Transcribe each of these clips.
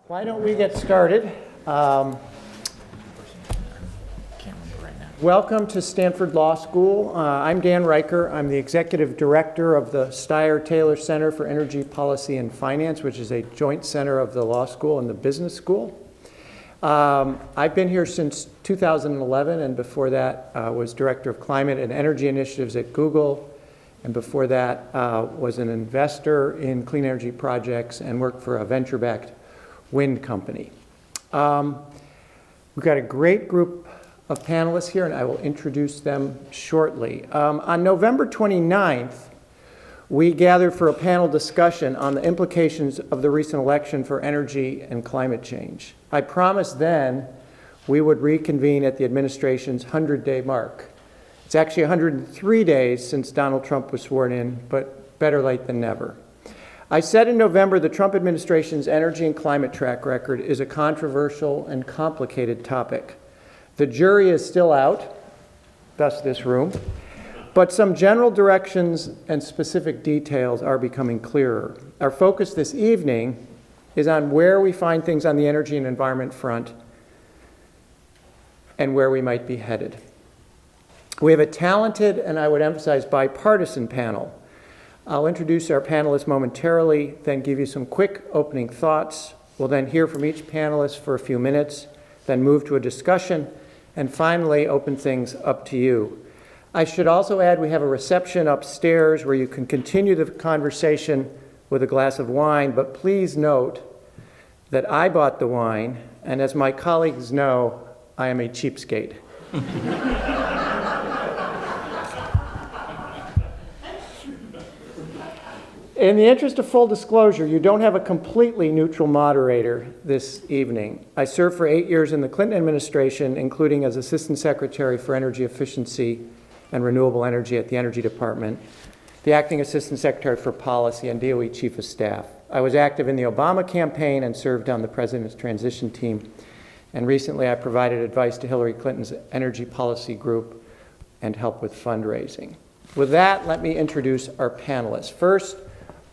Why don't we get started? Welcome to Stanford Law School. I'm Dan Reicher. I'm the Executive Director of the Steyer-Taylor Center for Energy Policy and Finance, which is a joint center of the law school and the business school. I've been here since 2011, and before that was Director of Climate and Energy Initiatives at Google, and before that was an investor in clean energy projects and worked for a venture-backed wind company. We've got a great group of panelists here, and I will introduce them shortly. On November 29th, we gathered for a panel discussion on the implications of the recent election for energy and climate change. I promised then we would reconvene at the administration's 100-day mark. It's actually 103 days since Donald Trump was sworn in, but better late than never. I said in November the Trump administration's energy and climate track record is a controversial and complicated topic. The jury is still out, thus this room, but some general directions and specific details are becoming clearer. Our focus this evening is on where we find things on the energy and environment front and where we might be headed. We have a talented, and I would emphasize, bipartisan panel. I'll introduce our panelists momentarily, then give you some quick opening thoughts. We'll then hear from each panelist for a few minutes, then move to a discussion, and finally open things up to you. I should also add we have a reception upstairs where you can continue the conversation with a glass of wine, but please note that I bought the wine, and as my colleagues know, I am a cheapskate. In the interest of full disclosure, you don't have a completely neutral moderator this evening. I served for 8 years in the Clinton administration, including as Assistant Secretary for Energy Efficiency and Renewable Energy at the Energy Department, the Acting Assistant Secretary for Policy, and DOE Chief of Staff. I was active in the Obama campaign and served on the President's transition team. And recently I provided advice to Hillary Clinton's energy policy group and helped with fundraising. With that, let me introduce our panelists. First,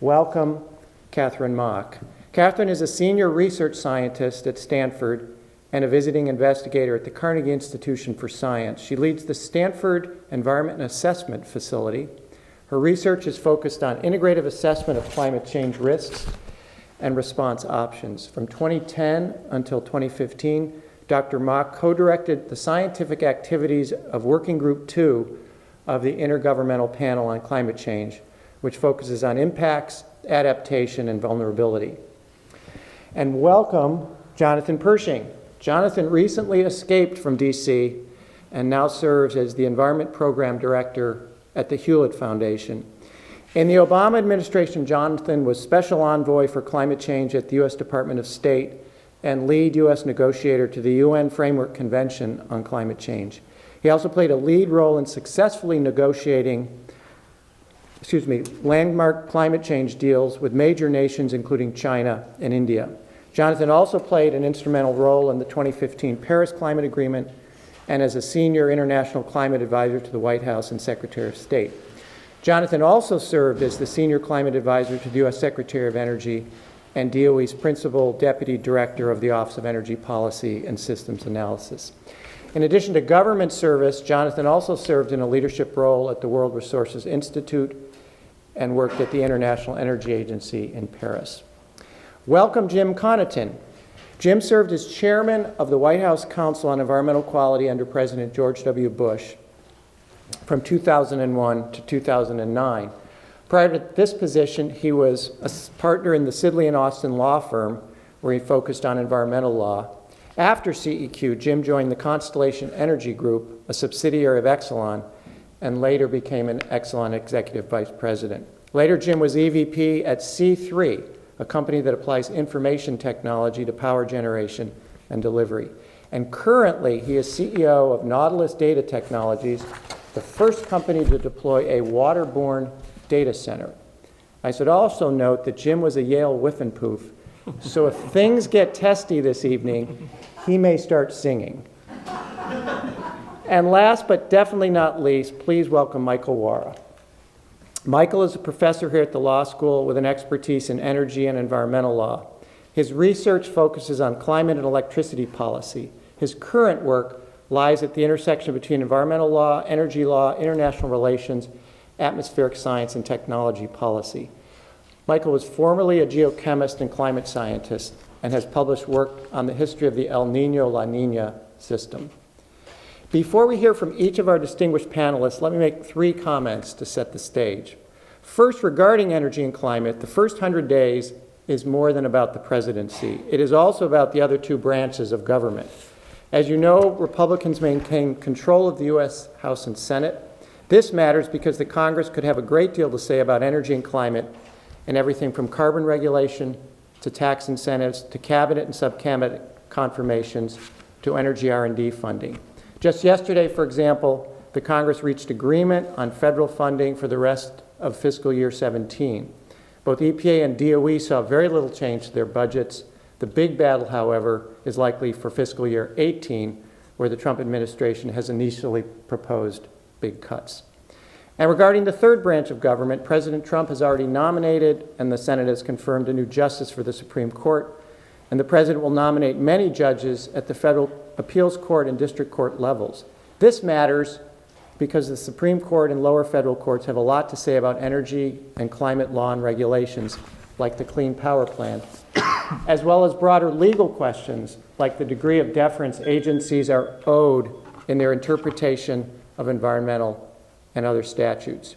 welcome Katharine Mach. Katharine is a senior research scientist at Stanford and a visiting investigator at the Carnegie Institution for Science. She leads the Stanford Environment and Assessment Facility. Her research is focused on integrative assessment of climate change risks and response options. From 2010 until 2015, Dr. Mach co-directed the scientific activities of Working Group 2 of the Intergovernmental Panel on Climate Change, which focuses on impacts, adaptation, and vulnerability. And welcome Jonathan Pershing. Jonathan recently escaped from DC and now serves as the Environment Program Director at the Hewlett Foundation. In the Obama administration, Jonathan was Special Envoy for Climate Change at the U.S. Department of State and lead U.S. negotiator to the UN Framework Convention on Climate Change. He also played a lead role in successfully negotiating landmark climate change deals with major nations including China and India. Jonathan also played an instrumental role in the 2015 Paris Climate Agreement and as a senior international climate advisor to the White House and Secretary of State. Jonathan also served as the senior climate advisor to the U.S. Secretary of Energy and DOE's principal deputy director of the Office of Energy Policy and Systems Analysis. In addition to government service, Jonathan also served in a leadership role at the World Resources Institute and worked at the International Energy Agency in Paris. Welcome Jim Connaughton. Jim served as chairman of the White House Council on Environmental Quality under President George W. Bush from 2001 to 2009. Prior to this position, he was a partner in the Sidley and Austin law firm, where he focused on environmental law. After CEQ, Jim joined the Constellation Energy Group, a subsidiary of Exelon, and later became an Exelon executive vice president. Later, Jim was EVP at C3, a company that applies information technology to power generation and delivery. And currently, he is CEO of Nautilus Data Technologies, the first company to deploy a waterborne data center. I should also note that Jim was a Yale Whiffenpoof, so if things get testy this evening, he may start singing. And last but definitely not least, please welcome Michael Wara. Michael is a professor here at the law school with an expertise in energy and environmental law. His research focuses on climate and electricity policy. His current work lies at the intersection between environmental law, energy law, international relations, atmospheric science, and technology policy. Michael was formerly a geochemist and climate scientist and has published work on the history of the El Niño-La Niña system. Before we hear from each of our distinguished panelists, let me make 3 comments to set the stage. First, regarding energy and climate, the first 100 days is more than about the presidency. It is also about the other 2 branches of government. As you know, Republicans maintain control of the U.S. House and Senate. This matters because the Congress could have a great deal to say about energy and climate and everything from carbon regulation to tax incentives to cabinet and subcabinet confirmations to energy R&D funding. Just yesterday, for example, the Congress reached agreement on federal funding for the rest of fiscal year 17. Both EPA and DOE saw very little change to their budgets. The big battle, however, is likely for fiscal year 18, where the Trump administration has initially proposed big cuts. And regarding the third branch of government, President Trump has already nominated, and the Senate has confirmed, a new justice for the Supreme Court. And the president will nominate many judges at the federal appeals court and district court levels. This matters because the Supreme Court and lower federal courts have a lot to say about energy and climate law and regulations, like the Clean Power Plan, as well as broader legal questions, like the degree of deference agencies are owed in their interpretation of environmental and other statutes.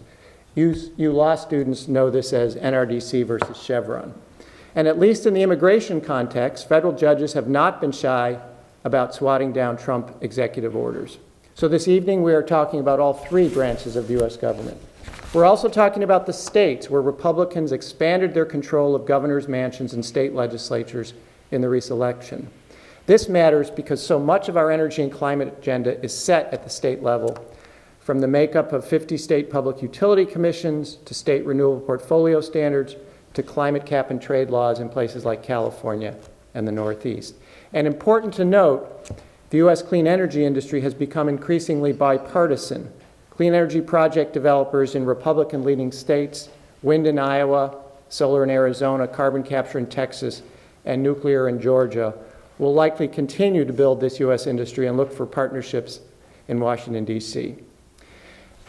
You law students know this as NRDC versus Chevron. And at least in the immigration context, federal judges have not been shy about swatting down Trump executive orders. So this evening we are talking about all 3 branches of the U.S. government. We're also talking about the states, where Republicans expanded their control of governors' mansions and state legislatures in the recent election. This matters because so much of our energy and climate agenda is set at the state level, from the makeup of 50 state public utility commissions to state renewable portfolio standards to climate cap and trade laws in places like California and the Northeast. And important to note, the U.S. clean energy industry has become increasingly bipartisan. Clean energy project developers in Republican-leading states, wind in Iowa, solar in Arizona, carbon capture in Texas, and nuclear in Georgia, will likely continue to build this U.S. industry and look for partnerships in Washington, D.C.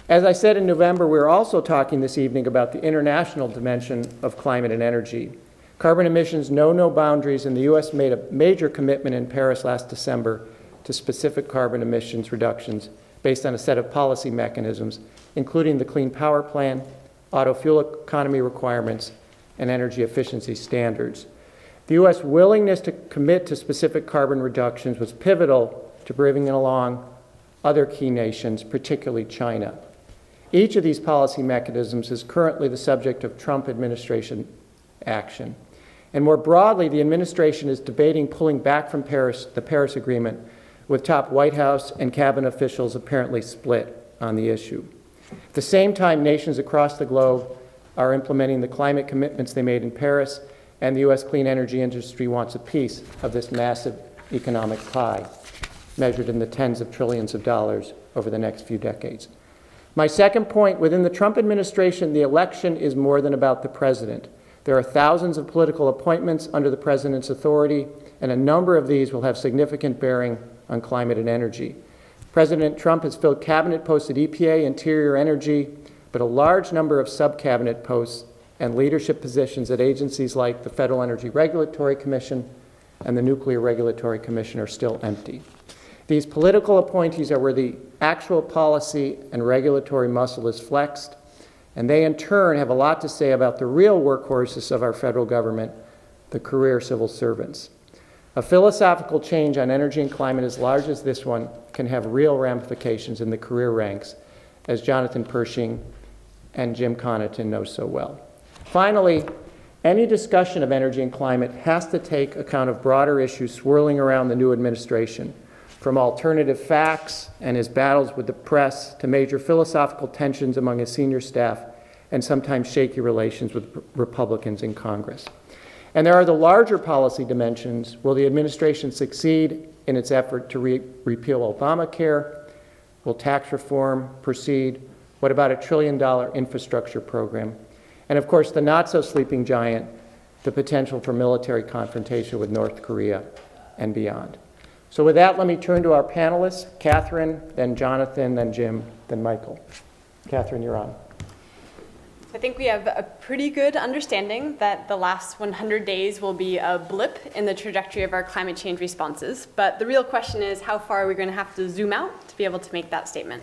As I said in November, we're also talking this evening about the international dimension of climate and energy. Carbon emissions know no boundaries, and the U.S. made a major commitment in Paris last December to specific carbon emissions reductions based on a set of policy mechanisms, including the Clean Power Plan, auto fuel economy requirements, and energy efficiency standards. The U.S. willingness to commit to specific carbon reductions was pivotal to bringing along other key nations, particularly China. Each of these policy mechanisms is currently the subject of Trump administration action. And more broadly, the administration is debating pulling back from the Paris Agreement, with top White House and cabinet officials apparently split on the issue. At the same time, nations across the globe are implementing the climate commitments they made in Paris, and the U.S. clean energy industry wants a piece of this massive economic pie, measured in the tens of trillions of dollars over the next few decades. My second point, within the Trump administration, the election is more than about the president. There are thousands of political appointments under the president's authority, and a number of these will have significant bearing on climate and energy. President Trump has filled cabinet posts at EPA, Interior, Energy, but a large number of sub-cabinet posts and leadership positions at agencies like the Federal Energy Regulatory Commission and the Nuclear Regulatory Commission are still empty. These political appointees are where the actual policy and regulatory muscle is flexed, and they in turn have a lot to say about the real workhorses of our federal government, the career civil servants. A philosophical change on energy and climate as large as this one can have real ramifications in the career ranks, as Jonathan Pershing and Jim Connaughton know so well. Finally, any discussion of energy and climate has to take account of broader issues swirling around the new administration, from alternative facts and his battles with the press to major philosophical tensions among his senior staff and sometimes shaky relations with Republicans in Congress. And there are the larger policy dimensions. Will the administration succeed in its effort to repeal Obamacare? Will tax reform proceed? What about a $1 trillion infrastructure program? And of course, the not-so-sleeping giant, the potential for military confrontation with North Korea and beyond. So with that, let me turn to our panelists, Katharine, then Jonathan, then Jim, then Michael. Katharine, you're on. I think we have a pretty good understanding that the last 100 days will be a blip in the trajectory of our climate change responses. But the real question is, how far are we going to have to zoom out to be able to make that statement?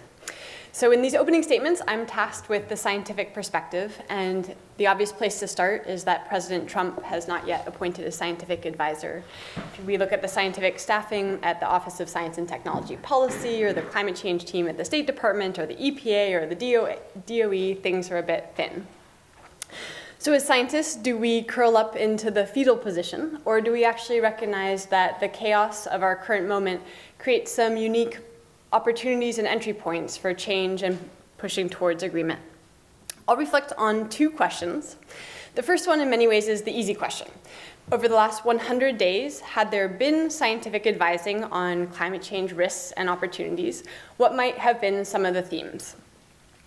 So in these opening statements, I'm tasked with the scientific perspective, and the obvious place to start is that President Trump has not yet appointed a scientific advisor. If we look at the scientific staffing at the Office of Science and Technology Policy, or the climate change team at the State Department, or the EPA, or the DOE, things are a bit thin. So as scientists, do we curl up into the fetal position, or do we actually recognize that the chaos of our current moment creates some unique opportunities and entry points for change and pushing towards agreement? I'll reflect on two questions. The first one, in many ways, is the easy question. Over the last 100 days, had there been scientific advising on climate change risks and opportunities, what might have been some of the themes?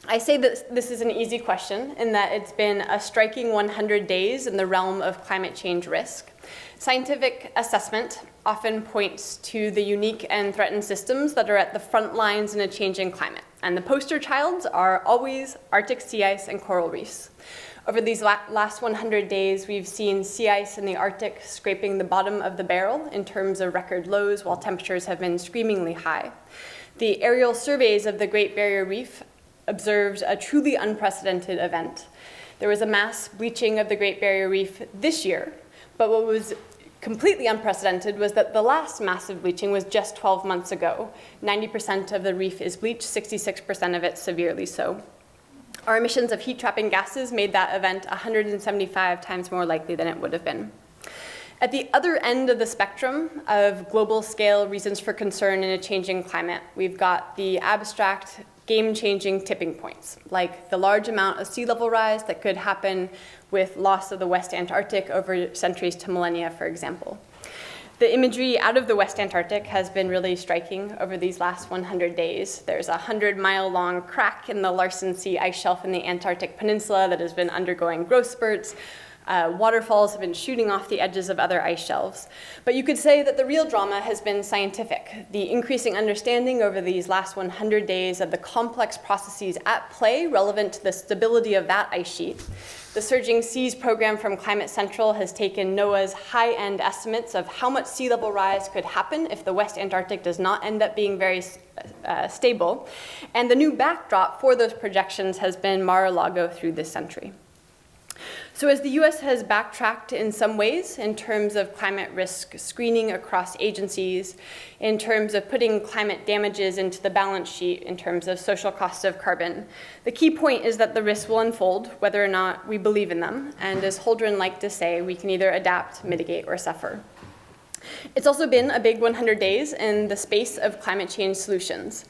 I say that this is an easy question in that it's been a striking 100 days in the realm of climate change risk. Scientific assessment often points to the unique and threatened systems that are at the front lines in a changing climate. And the poster childs are always Arctic sea ice and coral reefs. Over these last 100 days, we've seen sea ice in the Arctic scraping the bottom of the barrel in terms of record lows, while temperatures have been screamingly high. The aerial surveys of the Great Barrier Reef observed a truly unprecedented event. There was a mass bleaching of the Great Barrier Reef this year, but what was completely unprecedented was that the last massive bleaching was just 12 months ago. 90% of the reef is bleached, 66% of it severely so. Our emissions of heat-trapping gases made that event 175 times more likely than it would have been. At the other end of the spectrum of global scale reasons for concern in a changing climate, we've got the abstract, game-changing tipping points, like the large amount of sea level rise that could happen with loss of the West Antarctic over centuries to millennia, for example. The imagery out of the West Antarctic has been really striking over these last 100 days. There's a 100-mile-long crack in the Larsen Sea ice shelf in the Antarctic Peninsula that has been undergoing growth spurts. Waterfalls have been shooting off the edges of other ice shelves. But you could say that the real drama has been scientific. The increasing understanding over these last 100 days of the complex processes at play relevant to the stability of that ice sheet. The Surging Seas program from Climate Central has taken NOAA's high-end estimates of how much sea level rise could happen if the West Antarctic does not end up being very stable. And the new backdrop for those projections has been Mar-a-Lago through this century. So as the US has backtracked in some ways in terms of climate risk screening across agencies, in terms of putting climate damages into the balance sheet, in terms of social costs of carbon, the key point is that the risks will unfold whether or not we believe in them. And as Holdren liked to say, we can either adapt, mitigate, or suffer. It's also been a big 100 days in the space of climate change solutions.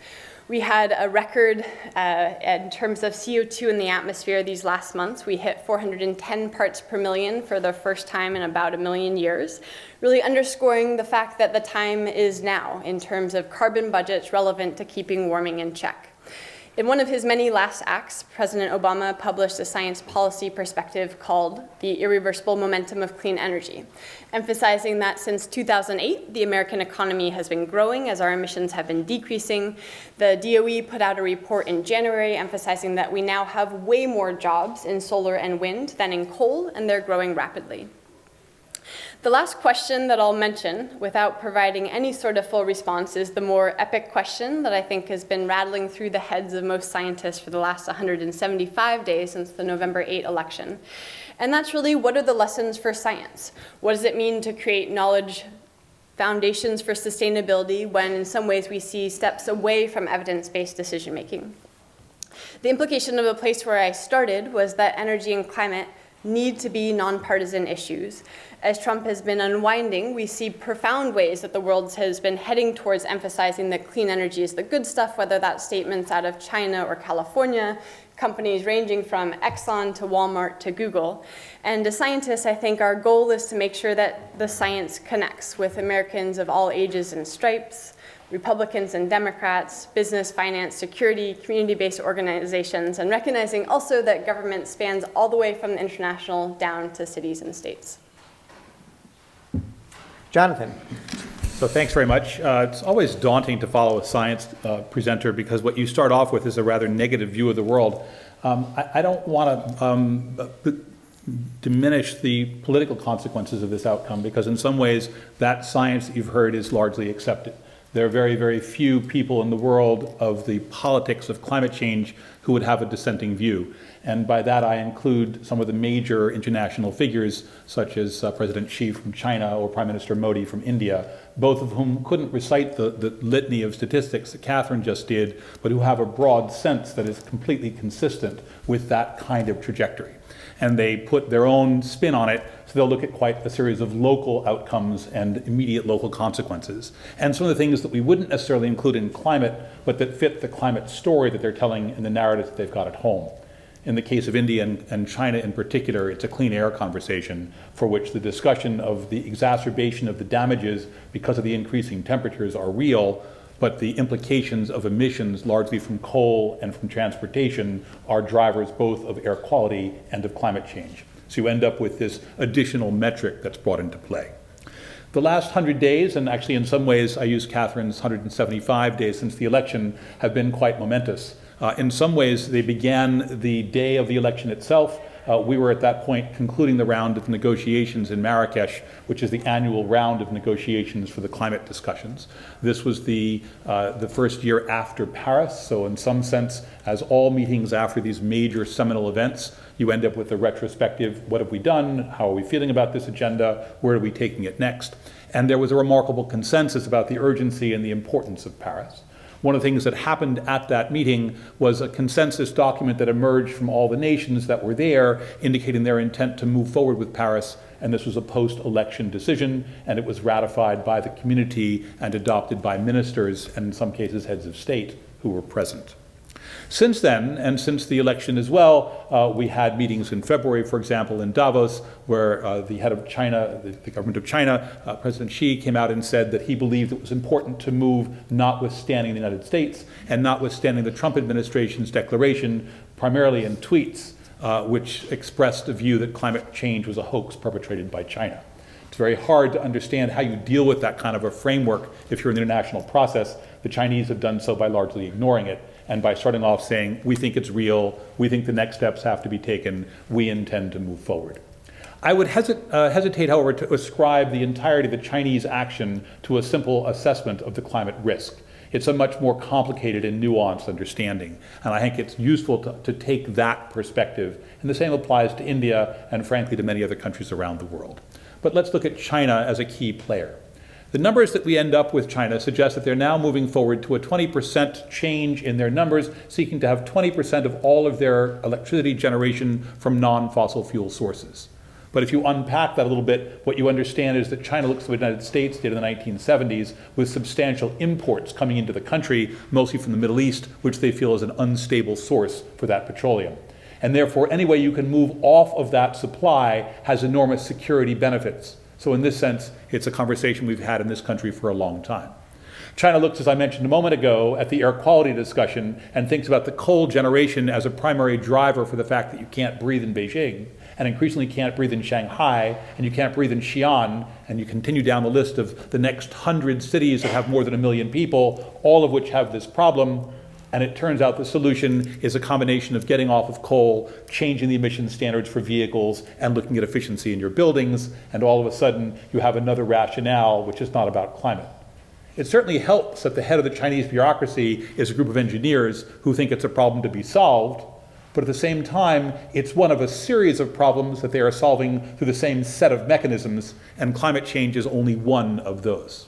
We had a record in terms of CO2 in the atmosphere these last months. We hit 410 parts per million for the first time in about 1 million years, really underscoring the fact that the time is now in terms of carbon budgets relevant to keeping warming in check. In one of his many last acts, President Obama published a science policy perspective called The Irreversible Momentum of Clean Energy, emphasizing that since 2008, the American economy has been growing as our emissions have been decreasing. The DOE put out a report in January emphasizing that we now have way more jobs in solar and wind than in coal, and they're growing rapidly. The last question that I'll mention, without providing any sort of full response, is the more epic question that I think has been rattling through the heads of most scientists for the last 175 days since the November 8 election. And that's really, what are the lessons for science? What does it mean to create knowledge foundations for sustainability when in some ways we see steps away from evidence-based decision-making? The implication of the place where I started was that energy and climate need to be nonpartisan issues. As Trump has been unwinding, we see profound ways that the world has been heading towards emphasizing that clean energy is the good stuff, whether that's statements out of China or California, companies ranging from Exxon to Walmart to Google. And as scientists, I think our goal is to make sure that the science connects with Americans of all ages and stripes, Republicans and Democrats, business, finance, security, community-based organizations, and recognizing also that government spans all the way from the international down to cities and states. Jonathan. So thanks very much. It's always daunting to follow a science presenter because what you start off with is a rather negative view of the world. I don't want to diminish the political consequences of this outcome because in some ways that science that you've heard is largely accepted. There are very, very few people in the world of the politics of climate change who would have a dissenting view. And by that I include some of the major international figures such as President Xi from China or Prime Minister Modi from India, both of whom couldn't recite the litany of statistics that Katharine just did, but who have a broad sense that is completely consistent with that kind of trajectory. And they put their own spin on it, so they'll look at quite a series of local outcomes and immediate local consequences. And some of the things that we wouldn't necessarily include in climate, but that fit the climate story that they're telling in the narrative that they've got at home. In the case of India and China in particular, it's a clean air conversation for which the discussion of the exacerbation of the damages because of the increasing temperatures are real, but the implications of emissions largely from coal and from transportation are drivers both of air quality and of climate change. So you end up with this additional metric that's brought into play. The last 100 days, and actually in some ways I use Katharine's 175 days since the election, have been quite momentous. In some ways, they began the day of the election itself. We were at that point concluding the round of negotiations in Marrakesh, which is the annual round of negotiations for the climate discussions. This was the first year after Paris, so in some sense, as all meetings after these major seminal events, you end up with a retrospective, what have we done, how are we feeling about this agenda, where are we taking it next? And there was a remarkable consensus about the urgency and the importance of Paris. One of the things that happened at that meeting was a consensus document that emerged from all the nations that were there, indicating their intent to move forward with Paris, and this was a post-election decision, and it was ratified by the community and adopted by ministers, and in some cases heads of state who were present. Since then, and since the election as well, we had meetings in February, for example, in Davos, where the head of China, the government of China, President Xi, came out and said that he believed it was important to move notwithstanding the United States and notwithstanding the Trump administration's declaration, primarily in tweets, which expressed a view that climate change was a hoax perpetrated by China. It's very hard to understand how you deal with that kind of a framework if you're in the international process. The Chinese have done so by largely ignoring it and by starting off saying, we think it's real, we think the next steps have to be taken, we intend to move forward. I would hesitate, however, to ascribe the entirety of the Chinese action to a simple assessment of the climate risk. It's a much more complicated and nuanced understanding, and I think it's useful to take that perspective, and the same applies to India and frankly to many other countries around the world. But let's look at China as a key player. The numbers that we end up with China suggest that they're now moving forward to a 20% change in their numbers, seeking to have 20% of all of their electricity generation from non-fossil fuel sources. But if you unpack that a little bit, what you understand is that China looks to what the United States did in the 1970s with substantial imports coming into the country, mostly from the Middle East, which they feel is an unstable source for that petroleum. And therefore, any way you can move off of that supply has enormous security benefits. So in this sense, it's a conversation we've had in this country for a long time. China looks, as I mentioned a moment ago, at the air quality discussion and thinks about the coal generation as a primary driver for the fact that you can't breathe in Beijing and increasingly can't breathe in Shanghai and you can't breathe in Xi'an, and you continue down the list of the next 100 cities that have more than 1 million people, all of which have this problem. And it turns out the solution is a combination of getting off of coal, changing the emission standards for vehicles, and looking at efficiency in your buildings, and all of a sudden you have another rationale which is not about climate. It certainly helps that the head of the Chinese bureaucracy is a group of engineers who think it's a problem to be solved, but at the same time, it's one of a series of problems that they are solving through the same set of mechanisms, and climate change is only one of those.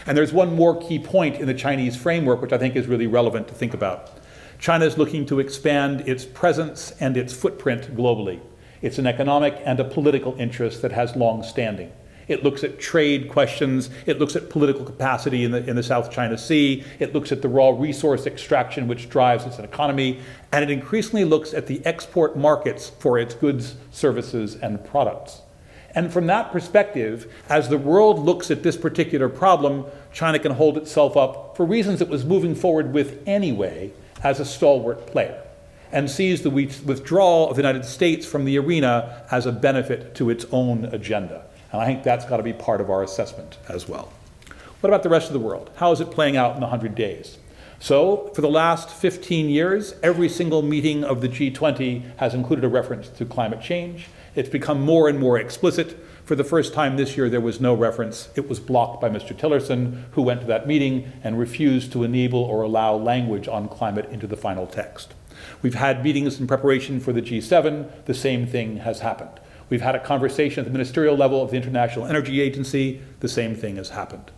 And there's one more key point in the Chinese framework which I think is really relevant to think about. China is looking to expand its presence and its footprint globally. It's an economic and a political interest that has long standing. It looks at trade questions, it looks at political capacity in the South China Sea, it looks at the raw resource extraction which drives its economy, and it increasingly looks at the export markets for its goods, services, and products. And from that perspective, as the world looks at this particular problem, China can hold itself up, for reasons it was moving forward with anyway, as a stalwart player, and sees the withdrawal of the United States from the arena as a benefit to its own agenda. And I think that's got to be part of our assessment as well. What about the rest of the world? How is it playing out in 100 days? So, for the last 15 years, every single meeting of the G20 has included a reference to climate change. It's become more and more explicit. For the first time this year, there was no reference. It was blocked by Mr. Tillerson, who went to that meeting and refused to enable or allow language on climate into the final text. We've had meetings in preparation for the G7. The same thing has happened. We've had a conversation at the ministerial level of the International Energy Agency. The same thing has happened.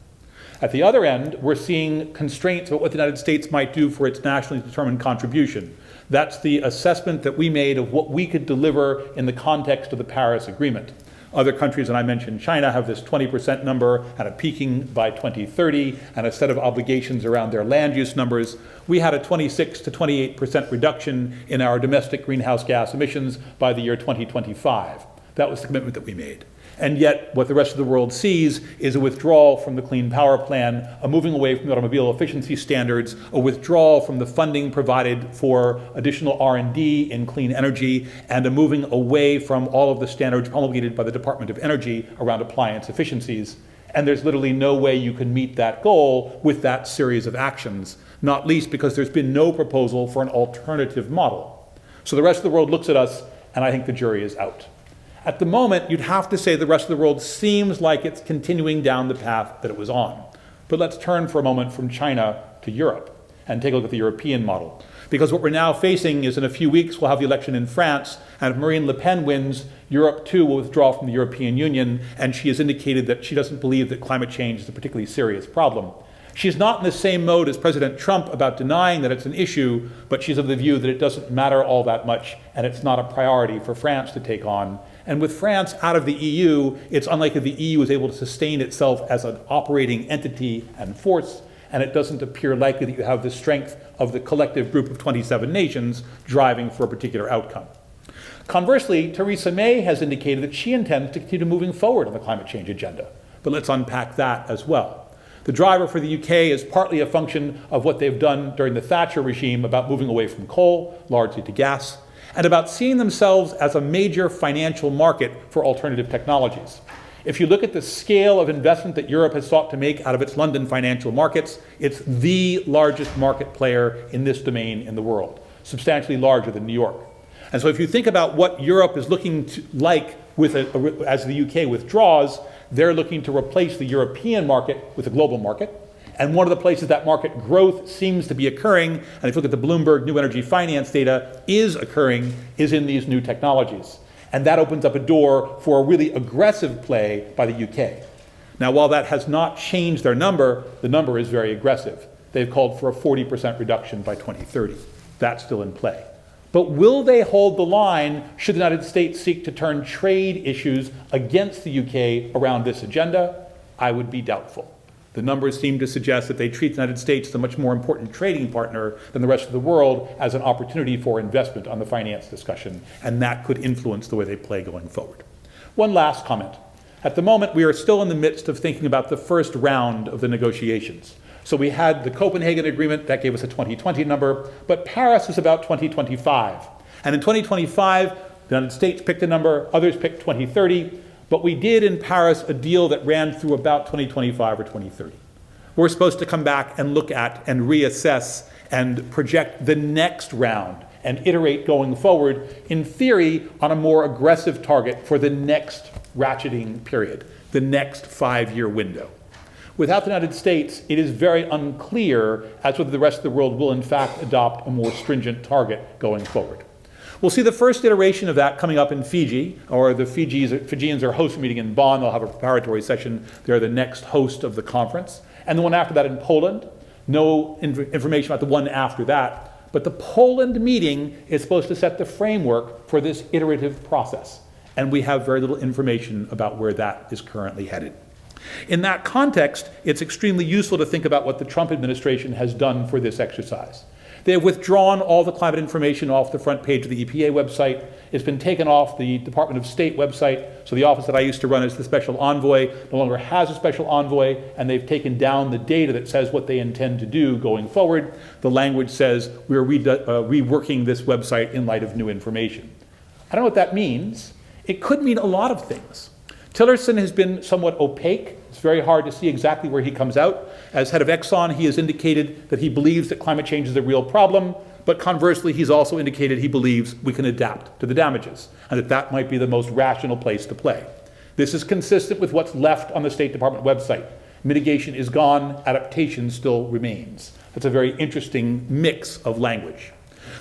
At the other end, we're seeing constraints about what the United States might do for its nationally determined contribution. That's the assessment that we made of what we could deliver in the context of the Paris Agreement. Other countries, and I mentioned China, have this 20% number and a peaking by 2030 and a set of obligations around their land use numbers. We had a 26 to 28% reduction in our domestic greenhouse gas emissions by the year 2025. That was the commitment that we made. And yet, what the rest of the world sees is a withdrawal from the Clean Power Plan, a moving away from the automobile efficiency standards, a withdrawal from the funding provided for additional R&D in clean energy, and a moving away from all of the standards promulgated by the Department of Energy around appliance efficiencies. And there's literally no way you can meet that goal with that series of actions, not least because there's been no proposal for an alternative model. So the rest of the world looks at us, and I think the jury is out. At the moment, you'd have to say the rest of the world seems like it's continuing down the path that it was on. But let's turn for a moment from China to Europe and take a look at the European model. Because what we're now facing is in a few weeks, we'll have the election in France, and if Marine Le Pen wins, Europe too will withdraw from the European Union, and she has indicated that she doesn't believe that climate change is a particularly serious problem. She's not in the same mode as President Trump about denying that it's an issue, but she's of the view that it doesn't matter all that much, and it's not a priority for France to take on. And with France out of the EU, it's unlikely the EU is able to sustain itself as an operating entity and force, and it doesn't appear likely that you have the strength of the collective group of 27 nations driving for a particular outcome. Conversely, Theresa May has indicated that she intends to continue moving forward on the climate change agenda. But let's unpack that as well. The driver for the UK is partly a function of what they've done during the Thatcher regime about moving away from coal, largely to gas, and about seeing themselves as a major financial market for alternative technologies. If you look at the scale of investment that Europe has sought to make out of its London financial markets, it's the largest market player in this domain in the world, substantially larger than New York. And so if you think about what Europe is looking to like as the UK withdraws, they're looking to replace the European market with a global market. And one of the places that market growth seems to be occurring, and if you look at the Bloomberg New Energy Finance data, is in these new technologies. And that opens up a door for a really aggressive play by the UK. Now, while that has not changed their number, the number is very aggressive. They've called for a 40% reduction by 2030. That's still in play. But will they hold the line should the United States seek to turn trade issues against the UK around this agenda? I would be doubtful. The numbers seem to suggest that they treat the United States as a much more important trading partner than the rest of the world as an opportunity for investment on the finance discussion, and that could influence the way they play going forward. One last comment. At the moment, we are still in the midst of thinking about the first round of the negotiations. So we had the Copenhagen Agreement, that gave us a 2020 number, but Paris is about 2025. And in 2025, the United States picked a number, others picked 2030, but we did in Paris a deal that ran through about 2025 or 2030. We're supposed to come back and look at and reassess and project the next round and iterate going forward, in theory, on a more aggressive target for the next ratcheting period, the next 5-year window. Without the United States, it is very unclear as to whether the rest of the world will in fact adopt a more stringent target going forward. We'll see the first iteration of that coming up in Fiji, or the Fijians are hosting a meeting in Bonn. They'll have a preparatory session. They're the next host of the conference. And the one after that in Poland. No information about the one after that. But the Poland meeting is supposed to set the framework for this iterative process. And we have very little information about where that is currently headed. In that context, it's extremely useful to think about what the Trump administration has done for this exercise. They have withdrawn all the climate information off the front page of the EPA website. It's been taken off the Department of State website. So the office that I used to run as the special envoy no longer has a special envoy, and they've taken down the data that says what they intend to do going forward. The language says we're reworking this website in light of new information. I don't know what that means. It could mean a lot of things. Tillerson has been somewhat opaque. It's very hard to see exactly where he comes out. As head of Exxon, he has indicated that he believes that climate change is a real problem, but conversely, he's also indicated he believes we can adapt to the damages, and that that might be the most rational place to play. This is consistent with what's left on the State Department website. Mitigation is gone, adaptation still remains. That's a very interesting mix of language.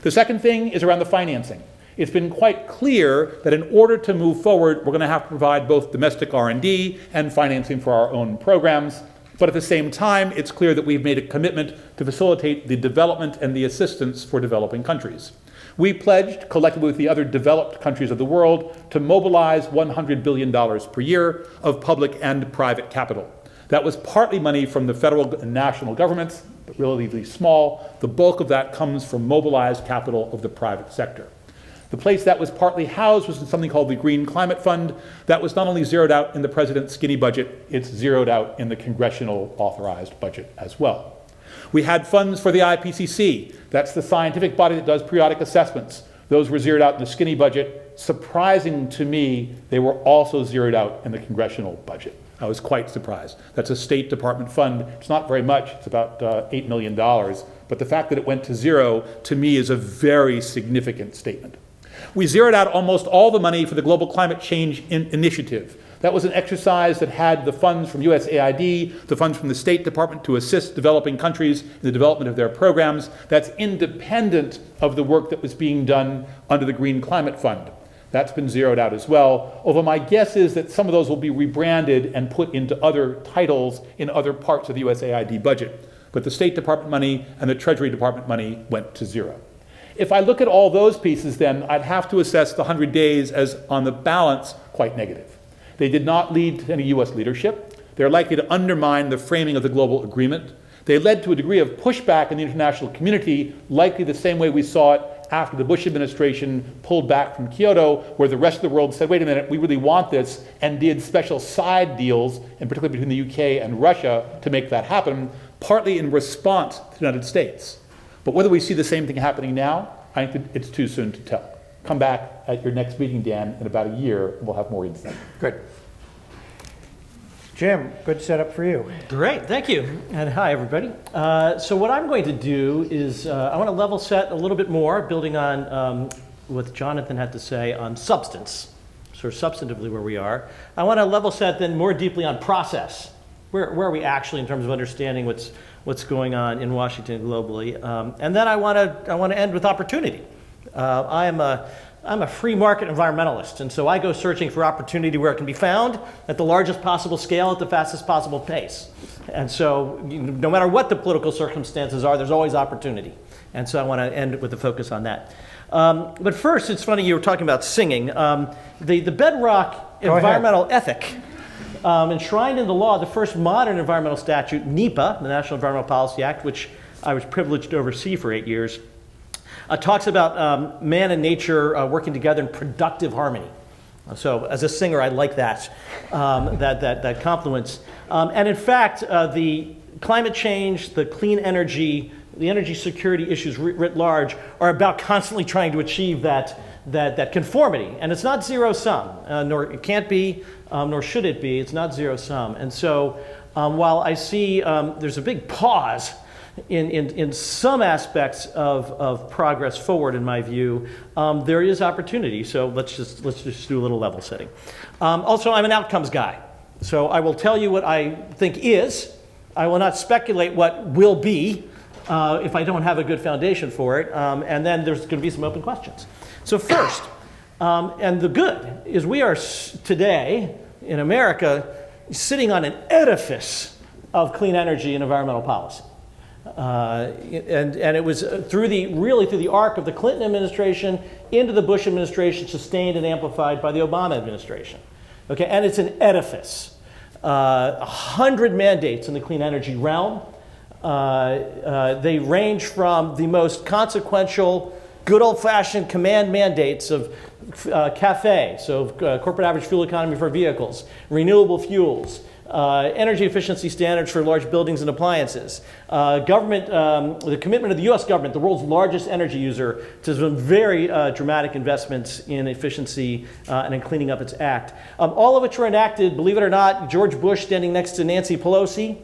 The second thing is around the financing. It's been quite clear that in order to move forward, we're going to have to provide both domestic R&D and financing for our own programs. But at the same time, it's clear that we've made a commitment to facilitate the development and the assistance for developing countries. We pledged, collectively with the other developed countries of the world, to mobilize $100 billion per year of public and private capital. That was partly money from the federal and national governments, but relatively small. The bulk of that comes from mobilized capital of the private sector. The place that was partly housed was in something called the Green Climate Fund. That was not only zeroed out in the president's skinny budget, it's zeroed out in the congressional authorized budget as well. We had funds for the IPCC. That's the scientific body that does periodic assessments. Those were zeroed out in the skinny budget. Surprising to me, they were also zeroed out in the congressional budget. I was quite surprised. That's a State Department fund. It's not very much. It's about $8 million. But the fact that it went to zero, to me, is a very significant statement. We zeroed out almost all the money for the Global Climate Change Initiative. That was an exercise that had the funds from USAID, the funds from the State Department to assist developing countries in the development of their programs. That's independent of the work that was being done under the Green Climate Fund. That's been zeroed out as well, although my guess is that some of those will be rebranded and put into other titles in other parts of the USAID budget. But the State Department money and the Treasury Department money went to zero. If I look at all those pieces, then I'd have to assess the 100 days as, on the balance, quite negative. They did not lead to any U.S. leadership. They're likely to undermine the framing of the global agreement. They led to a degree of pushback in the international community, likely the same way we saw it after the Bush administration pulled back from Kyoto, where the rest of the world said, wait a minute, we really want this, and did special side deals, and particularly between the UK and Russia, to make that happen, partly in response to the United States. But whether we see the same thing happening now, I think that it's too soon to tell. Come back at your next meeting, Dan, in about a year, and we'll have more insight. Good. Jim, good setup for you. Great, thank you. And hi, everybody. So what I'm going to do is I want to level set a little bit more, building on what Jonathan had to say on substance, sort of substantively where we are. I want to level set then more deeply on process. Where are we actually in terms of understanding what's going on in Washington globally? And then I want to end with opportunity. I'm a free market environmentalist, and so I go searching for opportunity where it can be found at the largest possible scale at the fastest possible pace. And so no matter what the political circumstances are, there's always opportunity. And so I want to end with a focus on that. But first, it's funny you were talking about singing. The bedrock environmental ethic enshrined in the law, the first modern environmental statute, NEPA, the National Environmental Policy Act, which I was privileged to oversee for 8 years, talks about man and nature working together in productive harmony. So as a singer, I like that, that confluence. And in fact, the climate change, the clean energy, the energy security issues writ large are about constantly trying to achieve that conformity. And it's not zero sum, nor it can't be, nor should it be. It's not zero sum. And so while I see there's a big pause in some aspects of progress forward, in my view, there is opportunity. So let's just do a little level setting. Also, I'm an outcomes guy. So I will tell you what I think is. I will not speculate what will be if I don't have a good foundation for it. And then there's going to be some open questions. So first, and the good, is we are today in America sitting on an edifice of clean energy and environmental policy. And it was through the arc of the Clinton administration into the Bush administration, sustained and amplified by the Obama administration. Okay, and it's an edifice. 100 mandates in the clean energy realm. They range from the most consequential, good old-fashioned command mandates of CAFE, so corporate average fuel economy for vehicles, renewable fuels, energy efficiency standards for large buildings and appliances. The commitment of the U.S. government, the world's largest energy user, to some very dramatic investments in efficiency and in cleaning up its act. All of which were enacted, believe it or not, George Bush standing next to Nancy Pelosi,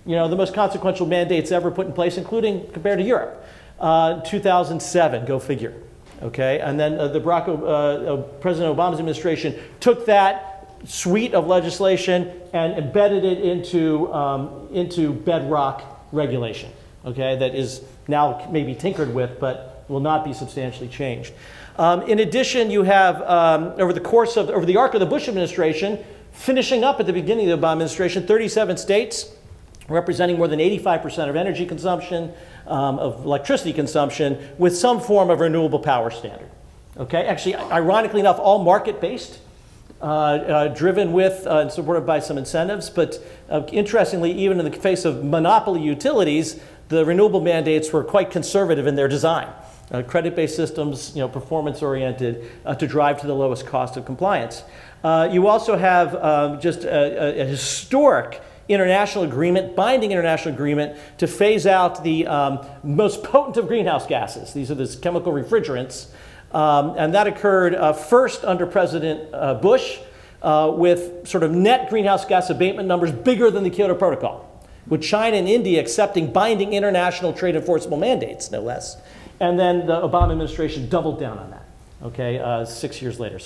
the most consequential mandates ever put in place, including compared to Europe. 2007, go figure. Okay, and then President Obama's administration took that suite of legislation and embedded it into bedrock regulation. Okay, that is now maybe tinkered with, but will not be substantially changed. In addition, you have over the arc of the Bush administration, finishing up at the beginning of the Obama administration, 37 states, representing more than 85% of energy consumption, of electricity consumption, with some form of renewable power standard. Okay, actually, ironically enough, all market-based, driven with and supported by some incentives, but interestingly, even in the face of monopoly utilities, the renewable mandates were quite conservative in their design. Credit-based systems, performance-oriented, to drive to the lowest cost of compliance. You also have just a historic international agreement, binding international agreement, to phase out the most potent of greenhouse gases. These are the chemical refrigerants. And that occurred first under President Bush with sort of net greenhouse gas abatement numbers bigger than the Kyoto Protocol, with China and India accepting binding international trade enforceable mandates, no less. And then the Obama administration doubled down on that, okay, 7 years later.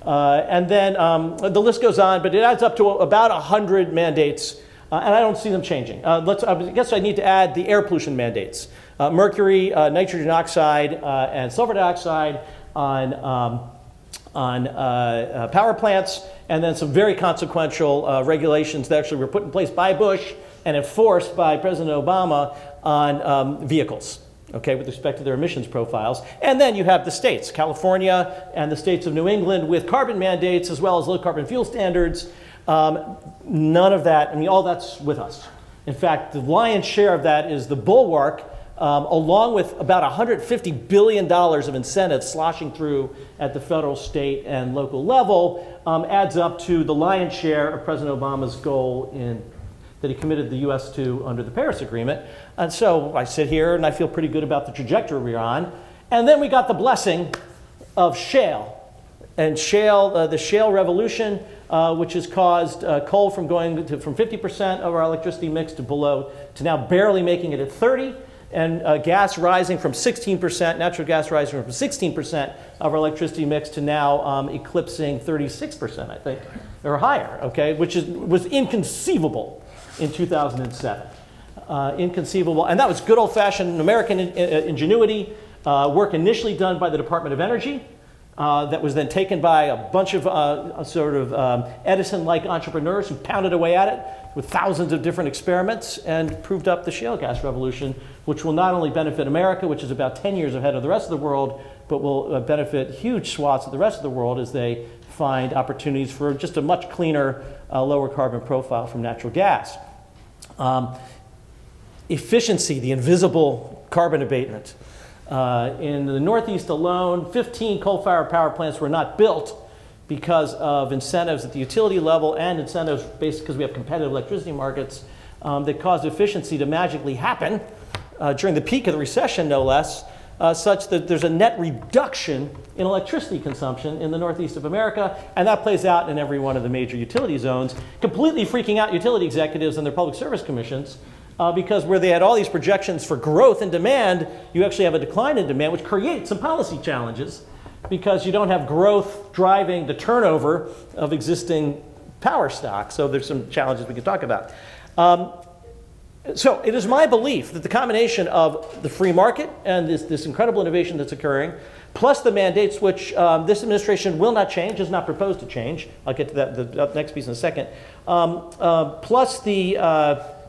And then the list goes on, but it adds up to about 100 mandates, and I don't see them changing. I guess I need to add the air pollution mandates. Mercury, nitrogen oxide, and sulfur dioxide on power plants, and then some very consequential regulations that actually were put in place by Bush and enforced by President Obama on vehicles. Okay, with respect to their emissions profiles. And then you have the states, California and the states of New England, with carbon mandates as well as low carbon fuel standards. None of that, all that's with us. In fact, the lion's share of that is the bulwark, along with about $150 billion of incentives sloshing through at the federal, state, and local level, adds up to the lion's share of President Obama's goal that he committed the U.S. to under the Paris Agreement. And so I sit here and I feel pretty good about the trajectory we're on. And then we got the blessing of shale. And the shale revolution, which has caused coal from going from 50% of our electricity mix to now barely making it at 30%, and gas rising from 16%, natural gas rising from 16% of our electricity mix to now eclipsing 36%, I think, or higher, okay, which was inconceivable in 2007. Inconceivable. And that was good old-fashioned American ingenuity, work initially done by the Department of Energy, that was then taken by a bunch of Edison-like entrepreneurs who pounded away at it with thousands of different experiments and proved up the shale gas revolution, which will not only benefit America, which is about 10 years ahead of the rest of the world, but will benefit huge swaths of the rest of the world as they find opportunities for just a much cleaner, lower carbon profile from natural gas. Efficiency, the invisible carbon abatement. In the Northeast alone, 15 coal-fired power plants were not built because of incentives at the utility level and incentives based because we have competitive electricity markets that caused efficiency to magically happen during the peak of the recession, no less, such that there's a net reduction in electricity consumption in the Northeast of America, and that plays out in every one of the major utility zones, completely freaking out utility executives and their public service commissions, because where they had all these projections for growth and demand, you actually have a decline in demand, which creates some policy challenges because you don't have growth driving the turnover of existing power stock. So there's some challenges we can talk about. So it is my belief that the combination of the free market and this incredible innovation that's occurring, plus the mandates, which this administration will not change, is not proposed to change. I'll get to the next piece in a second. Plus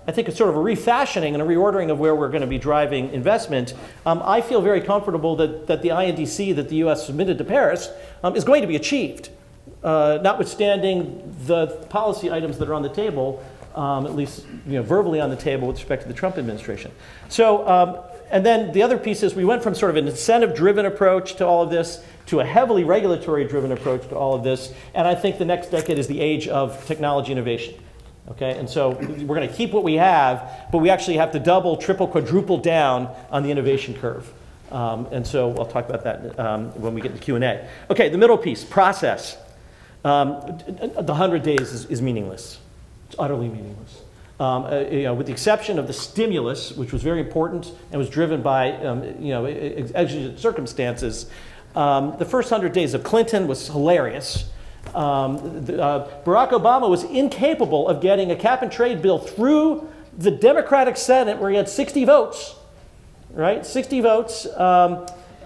I think it's sort of a refashioning and a reordering of where we're going to be driving investment. I feel very comfortable that the INDC that the U.S. submitted to Paris is going to be achieved, notwithstanding the policy items that are on the table, at least verbally on the table with respect to the Trump administration. So And then the other piece is we went from sort of an incentive-driven approach to all of this to a heavily regulatory-driven approach to all of this. And I think the next decade is the age of technology innovation. Okay, and so we're going to keep what we have, but we actually have to double, triple, quadruple down on the innovation curve. And so I'll talk about that when we get to Q&A. Okay, the middle piece, process. The 100 days is meaningless. It's utterly meaningless. With the exception of the stimulus, which was very important and was driven by exigent circumstances, the first 100 days of Clinton was hilarious. Barack Obama was incapable of getting a cap and trade bill through the Democratic Senate where he had 60 votes, right? 60 votes,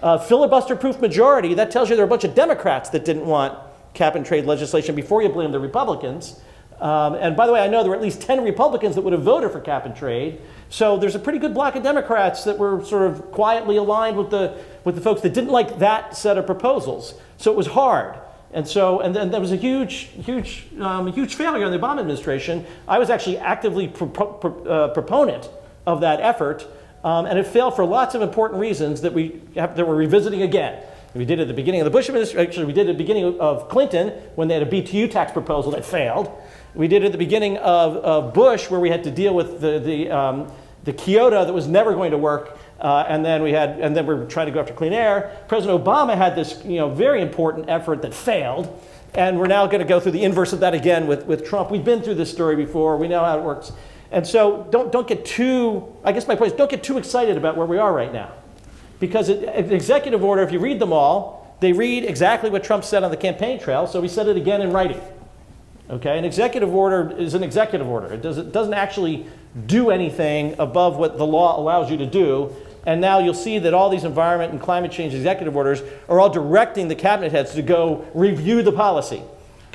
filibuster-proof majority. That tells you there were a bunch of Democrats that didn't want cap and trade legislation before you blame the Republicans. And by the way, I know there were at least 10 Republicans that would have voted for cap and trade. So there's a pretty good block of Democrats that were sort of quietly aligned with the folks that didn't like that set of proposals. So it was hard. And then there was a huge failure in the Obama administration. I was actually actively proponent of that effort, and it failed for lots of important reasons that we're revisiting again. We did it at the beginning of the Bush administration. We did it at the beginning of Clinton when they had a BTU tax proposal that failed. We did it at the beginning of Bush where we had to deal with the Kyoto that was never going to work. And then we're trying to go after clean air. President Obama had this very important effort that failed, and we're now going to go through the inverse of that again with Trump. We've been through this story before. We know how it works. And so don't get too, I guess my point is don't get too excited about where we are right now. Because an executive order, if you read them all, they read exactly what Trump said on the campaign trail, so he said it again in writing. Okay, an executive order is an executive order. It doesn't actually do anything above what the law allows you to do. And now you'll see that all these environment and climate change executive orders are all directing the cabinet heads to go review the policy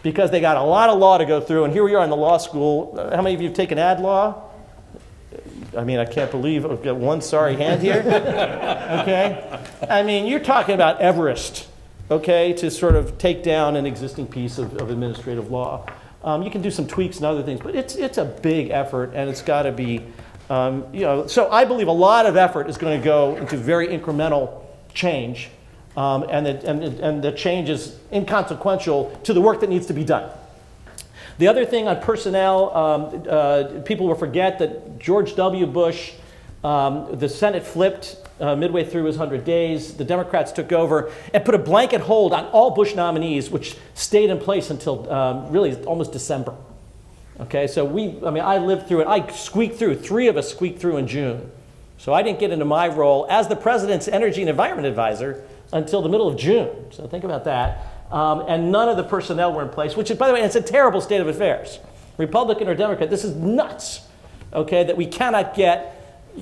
because they got a lot of law to go through. And here we are in the law school. How many of you have taken ad law? I mean, I can't believe I've got one sorry hand here. Okay? I mean, you're talking about Everest, okay, to sort of take down an existing piece of administrative law. You can do some tweaks and other things, but it's a big effort, and it's got to be, so I believe a lot of effort is going to go into very incremental change, and the change is inconsequential to the work that needs to be done. The other thing on personnel, people will forget that George W. Bush, the Senate flipped midway through his 100 days. The Democrats took over and put a blanket hold on all Bush nominees, which stayed in place until really almost December. Okay, so I lived through it. I squeaked through. 3 of us squeaked through in June. So I didn't get into my role as the president's energy and environment advisor until the middle of June. So think about that. And none of the personnel were in place, which is, by the way, it's a terrible state of affairs. Republican or Democrat, this is nuts, okay, that we cannot get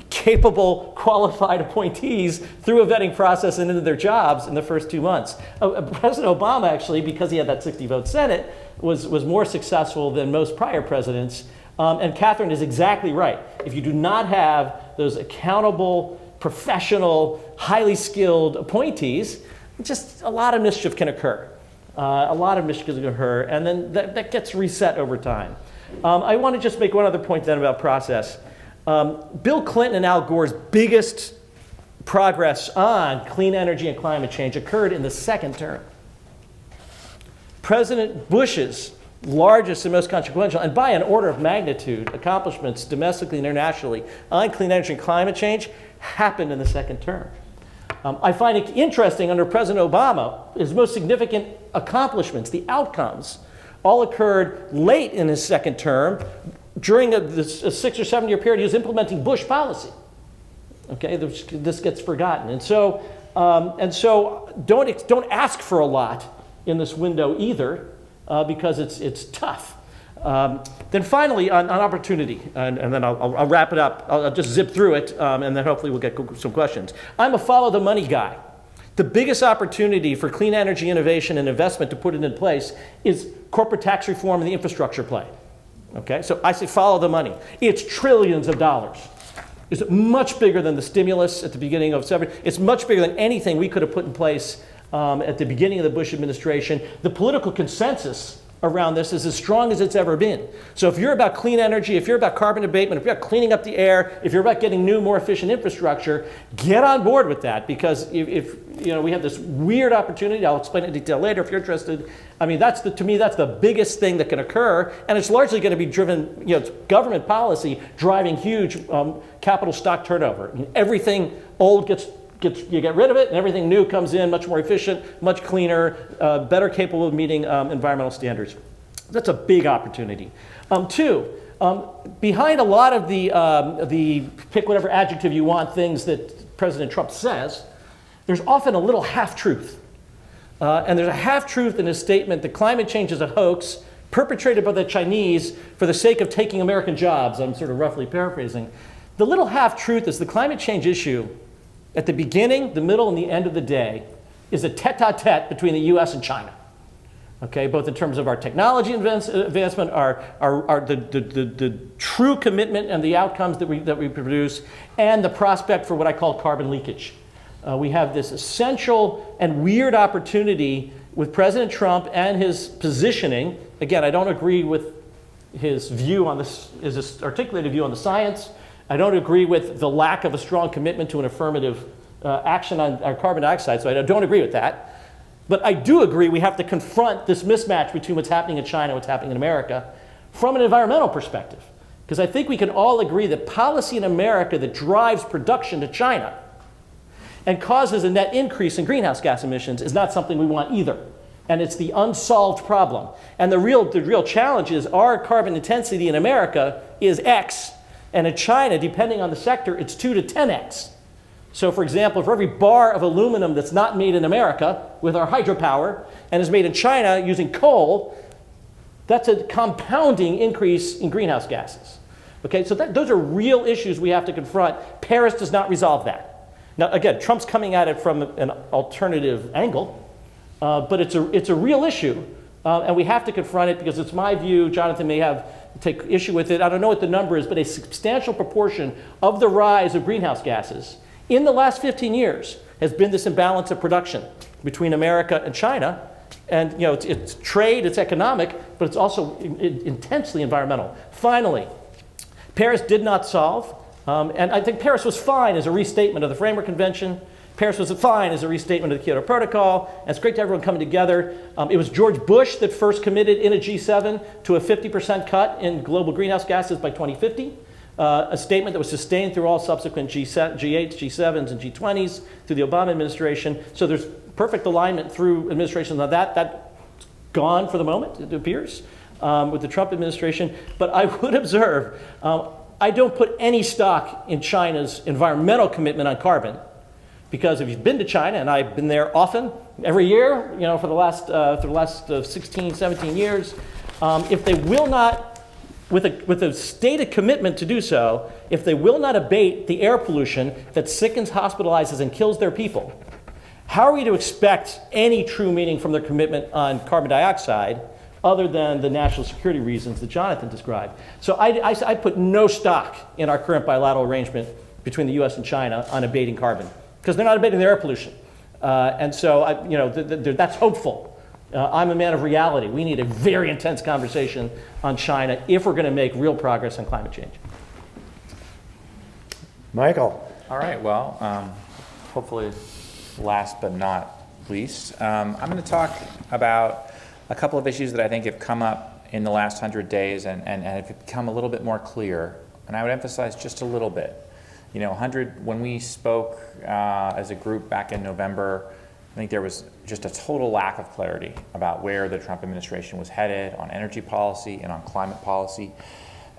capable, qualified appointees through a vetting process and into their jobs in the first 2 months. President Obama, actually, because he had that 60-vote Senate, was more successful than most prior presidents. And Katharine is exactly right. If you do not have those accountable, professional, highly skilled appointees, just a lot of mischief can occur. And then that gets reset over time. I want to just make one other point then about process. Bill Clinton and Al Gore's biggest progress on clean energy and climate change occurred in the second term. President Bush's largest and most consequential, and by an order of magnitude, accomplishments domestically and internationally on clean energy and climate change happened in the second term. I find it interesting under President Obama, his most significant accomplishments, the outcomes, all occurred late in his second term. During a 6 or 7 year period, he was implementing Bush policy. Okay, this gets forgotten. And so don't ask for a lot in this window either, because it's tough. Then finally, on opportunity, and then I'll wrap it up. I'll just zip through it, and then hopefully we'll get some questions. I'm a follow the money guy. The biggest opportunity for clean energy innovation and investment to put it in place is corporate tax reform and the infrastructure play. Okay, so I say follow the money. It's trillions of dollars. It's much bigger than the stimulus at the beginning of It's much bigger than anything we could have put in place at the beginning of the Bush administration. The political consensus around this is as strong as it's ever been. So if you're about clean energy, if you're about carbon abatement, if you're about cleaning up the air, if you're about getting new, more efficient infrastructure, get on board with that, because if we have this weird opportunity, I'll explain it in detail later if you're interested. I mean, to me, that's the biggest thing that can occur, and it's largely going to be driven, it's government policy driving huge capital stock turnover. I mean, everything old you get rid of it, and everything new comes in, much more efficient, much cleaner, better capable of meeting environmental standards. That's a big opportunity. Two, behind a lot of the pick whatever adjective you want things that President Trump says, there's often a little half-truth. And there's a half-truth in his statement that climate change is a hoax perpetrated by the Chinese for the sake of taking American jobs. I'm sort of roughly paraphrasing. The little half-truth is the climate change issue at the beginning, the middle, and the end of the day is a tete-a-tete between the US and China. Okay, both in terms of our technology advancement, the true commitment and the outcomes that we produce, and the prospect for what I call carbon leakage. We have this essential and weird opportunity with President Trump and his positioning. Again, I don't agree with his view on this, his articulated view on the science. I don't agree with the lack of a strong commitment to an affirmative action on our carbon dioxide, so I don't agree with that. But I do agree we have to confront this mismatch between what's happening in China and what's happening in America from an environmental perspective. Because I think we can all agree that policy in America that drives production to China and causes a net increase in greenhouse gas emissions is not something we want either. And it's the unsolved problem. And the real challenge is our carbon intensity in America is X, and in China, depending on the sector, it's 2 to 10x. So for example, for every bar of aluminum that's not made in America with our hydropower and is made in China using coal, that's a compounding increase in greenhouse gases. Okay, so those are real issues we have to confront. Paris does not resolve that. Now again, Trump's coming at it from an alternative angle, but it's a real issue, and we have to confront it because it's my view, Jonathan may take issue with it, I don't know what the number is, but a substantial proportion of the rise of greenhouse gases in the last 15 years has been this imbalance of production between America and China. And it's trade, it's economic, but it's also intensely environmental. Finally, Paris did not solve, and I think Paris was fine as a restatement of the Framework Convention. Paris was fine as a restatement of the Kyoto Protocol, and it's great to have everyone coming together. It was George Bush that first committed in a G7 to a 50% cut in global greenhouse gases by 2050, a statement that was sustained through all subsequent G8s, G7s, and G20s through the Obama administration. So there's perfect alignment through administrations on that. That's gone for the moment, it appears, with the Trump administration. But I would observe, I don't put any stock in China's environmental commitment on carbon. Because if you've been to China, and I've been there often, every year, for the last 16, 17 years, if they will not, with a stated commitment to do so, if they will not abate the air pollution that sickens, hospitalizes, and kills their people, how are we to expect any true meaning from their commitment on carbon dioxide other than the national security reasons that Jonathan described? So I put no stock in our current bilateral arrangement between the US and China on abating carbon, because they're not abating their air pollution. And so, that's hopeful. I'm a man of reality. We need a very intense conversation on China if we're going to make real progress on climate change. Michael. All right, well, hopefully last but not least, I'm going to talk about a couple of issues that I think have come up in the last 100 days and have become a little bit more clear. And I would emphasize just a little bit. When we spoke as a group back in November, I think there was just a total lack of clarity about where the Trump administration was headed on energy policy and on climate policy.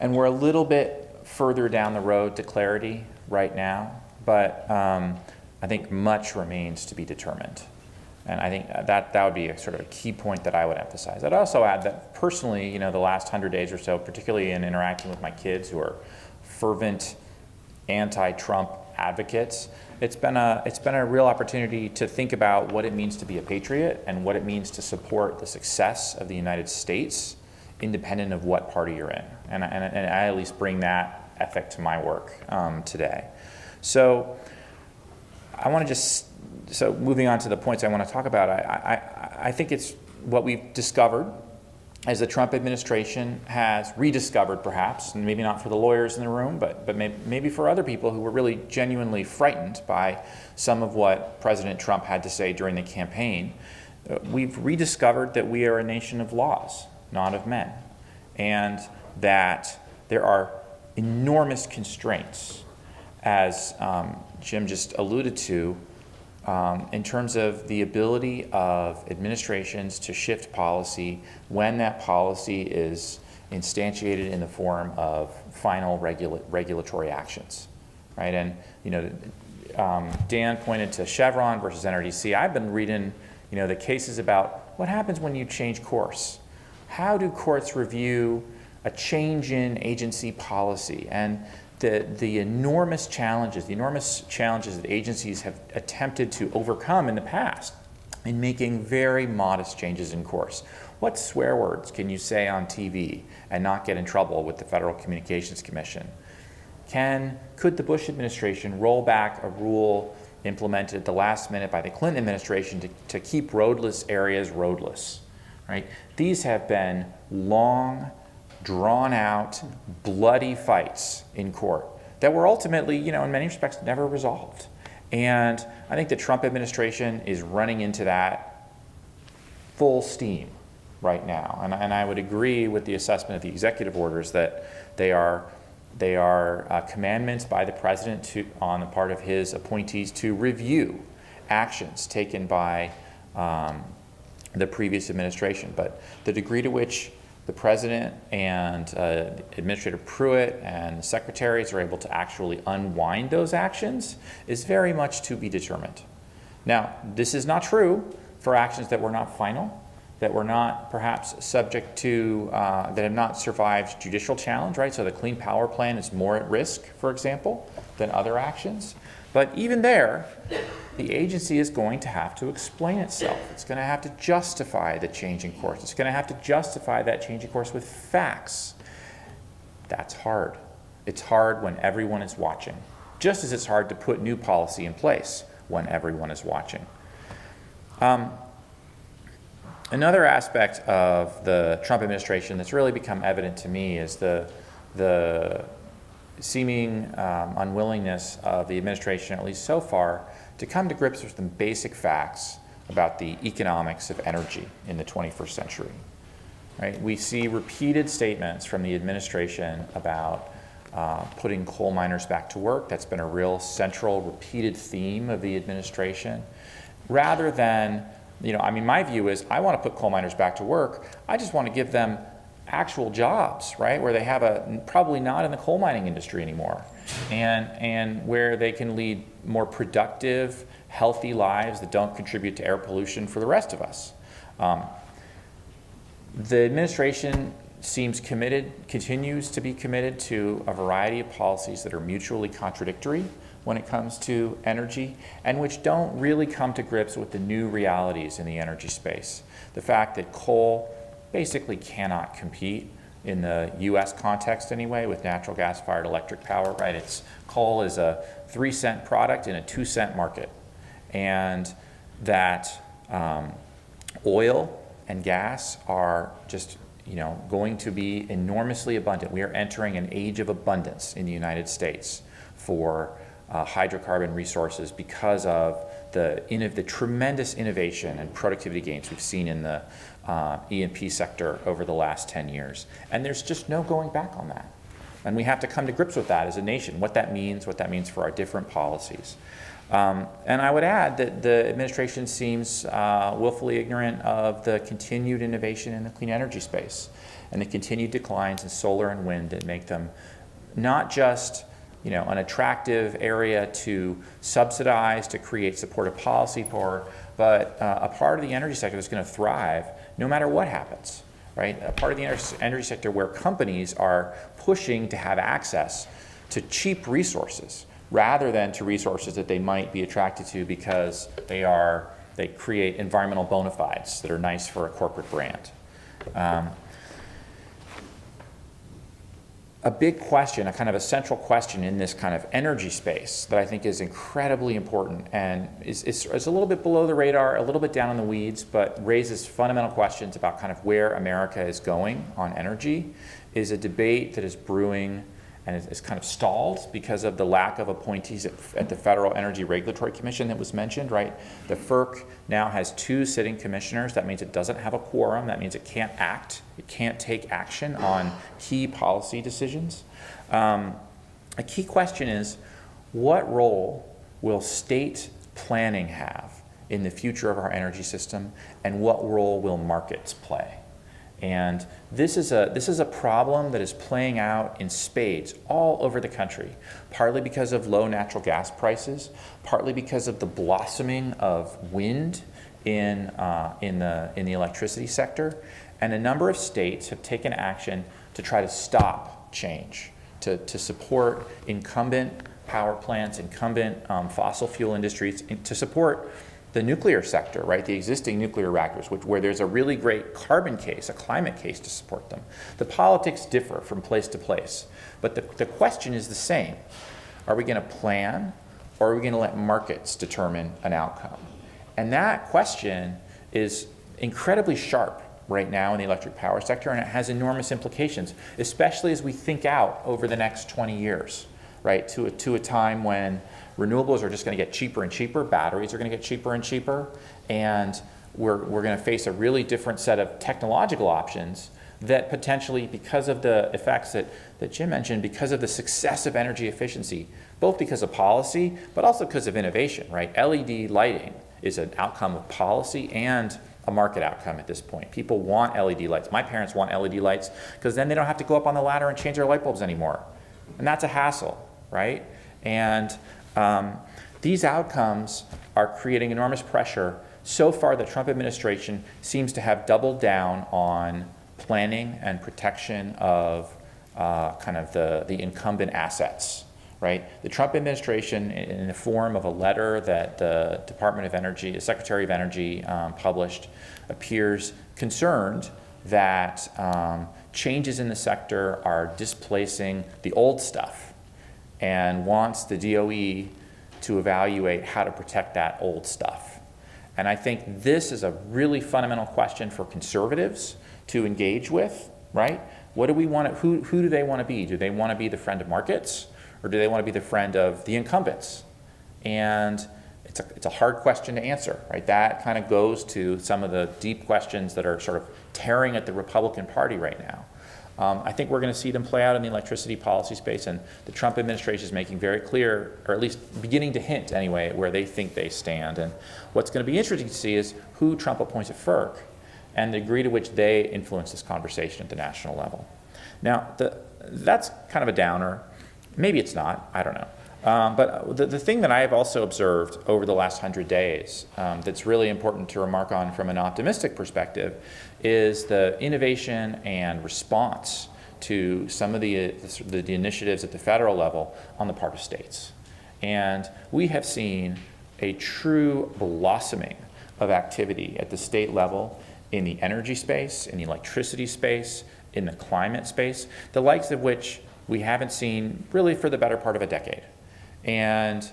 And we're a little bit further down the road to clarity right now, but I think much remains to be determined. And I think that would be a sort of a key point that I would emphasize. I'd also add that personally, the last 100 days or so, particularly in interacting with my kids who are fervent anti-Trump advocates, it's been a real opportunity to think about what it means to be a patriot and what it means to support the success of the United States, independent of what party you're in. And I at least bring that ethic to my work today. So I want to moving on to the points I want to talk about, I think it's what we've discovered as the Trump administration has rediscovered, perhaps, and maybe not for the lawyers in the room, but maybe for other people who were really genuinely frightened by some of what President Trump had to say during the campaign, we've rediscovered that we are a nation of laws, not of men, and that there are enormous constraints, as Jim just alluded to, in terms of the ability of administrations to shift policy when that policy is instantiated in the form of final regulatory actions, right? And Dan pointed to Chevron versus NRDC. I've been reading, the cases about what happens when you change course. How do courts review a change in agency policy? And the enormous challenges that agencies have attempted to overcome in the past in making very modest changes in course. What swear words can you say on TV and not get in trouble with the Federal Communications Commission? Could the Bush administration roll back a rule implemented at the last minute by the Clinton administration to keep roadless areas roadless, right? These have been long, drawn-out, bloody fights in court that were ultimately, in many respects, never resolved. And I think the Trump administration is running into that full steam right now. And I would agree with the assessment of the executive orders that they are commandments by the president on the part of his appointees to review actions taken by the previous administration. But the degree to which the president and Administrator Pruitt and the secretaries are able to actually unwind those actions is very much to be determined. Now, this is not true for actions that were not final, that were not perhaps subject to, that have not survived judicial challenge, right? So the Clean Power Plan is more at risk, for example, than other actions. But even there, the agency is going to have to explain itself. It's going to have to justify the change in course. It's going to have to justify that change in course with facts. That's hard. It's hard when everyone is watching, just as it's hard to put new policy in place when everyone is watching. Another aspect of the Trump administration that's really become evident to me is the seeming unwillingness of the administration, at least so far, to come to grips with the basic facts about the economics of energy in the 21st century. Right? We see repeated statements from the administration about putting coal miners back to work. That's been a real central, repeated theme of the administration. Rather than, my view is I want to put coal miners back to work. I just want to give them actual jobs, right, where they have probably not in the coal mining industry anymore, and where they can lead more productive, healthy lives that don't contribute to air pollution for the rest of us. The administration continues to be committed to a variety of policies that are mutually contradictory when it comes to energy, and which don't really come to grips with the new realities in the energy space. The fact that coal basically cannot compete in the U.S. context anyway with natural gas-fired electric power, right? Coal is a 3-cent product in a 2-cent market, and that oil and gas are just going to be enormously abundant. We are entering an age of abundance in the United States for hydrocarbon resources because of the tremendous innovation and productivity gains we've seen in the E&P sector over the last 10 years. And there's just no going back on that. And we have to come to grips with that as a nation, what that means for our different policies. And I would add that the administration seems willfully ignorant of the continued innovation in the clean energy space and the continued declines in solar and wind that make them not just an attractive area to subsidize, to create supportive policy for, but a part of the energy sector that's going to thrive no matter what happens, right? A part of the energy sector where companies are pushing to have access to cheap resources rather than to resources that they might be attracted to because they create environmental bona fides that are nice for a corporate brand. a big question, a kind of a central question in this kind of energy space that I think is incredibly important and is a little bit below the radar, a little bit down in the weeds, but raises fundamental questions about kind of where America is going on energy, is a debate that is brewing and is kind of stalled because of the lack of appointees at the Federal Energy Regulatory Commission that was mentioned, right? The FERC now has 2 sitting commissioners. That means it doesn't have a quorum. That means it can't act. It can't take action on key policy decisions. A key question is, what role will state planning have in the future of our energy system, and what role will markets play? And this is a problem that is playing out in spades all over the country, partly because of low natural gas prices, partly because of the blossoming of wind in the electricity sector. And a number of states have taken action to try to stop change, to support incumbent power plants, incumbent fossil fuel industries, to support the nuclear sector, right, the existing nuclear reactors, where there's a really great carbon case, a climate case to support them. The politics differ from place to place, but the question is the same. Are we going to plan, or are we going to let markets determine an outcome? And that question is incredibly sharp right now in the electric power sector, and it has enormous implications, especially as we think out over the next 20 years, right, to a time when renewables are just going to get cheaper and cheaper, batteries are going to get cheaper and cheaper, and we're going to face a really different set of technological options that potentially, because of the effects that Jim mentioned, because of the success of energy efficiency, both because of policy, but also because of innovation, right? LED lighting is an outcome of policy and a market outcome at this point. People want LED lights. My parents want LED lights because then they don't have to go up on the ladder and change their light bulbs anymore. And that's a hassle, right? And these outcomes are creating enormous pressure. So far, the Trump administration seems to have doubled down on planning and protection of kind of the incumbent assets, right? The Trump administration, in the form of a letter that the Department of Energy, the Secretary of Energy published, appears concerned that changes in the sector are displacing the old stuff, and wants the DOE to evaluate how to protect that old stuff. And I think this is a really fundamental question for conservatives to engage with, right? What do we want to, who do they want to be? Do they want to be the friend of markets, or do they want to be the friend of the incumbents? And it's a hard question to answer, right? That kind of goes to some of the deep questions that are sort of tearing at the Republican Party right now. I think we're going to see them play out in the electricity policy space, and the Trump administration is making very clear, or at least beginning to hint anyway, where they think they stand. And what's going to be interesting to see is who Trump appoints at FERC and the degree to which they influence this conversation at the national level. Now, that's kind of a downer. Maybe it's not, I don't know. But the thing that I have also observed over the last 100 days that's really important to remark on from an optimistic perspective is the innovation and response to some of the initiatives at the federal level on the part of states. And we have seen a true blossoming of activity at the state level in the energy space, in the electricity space, in the climate space, the likes of which we haven't seen really for the better part of a decade. And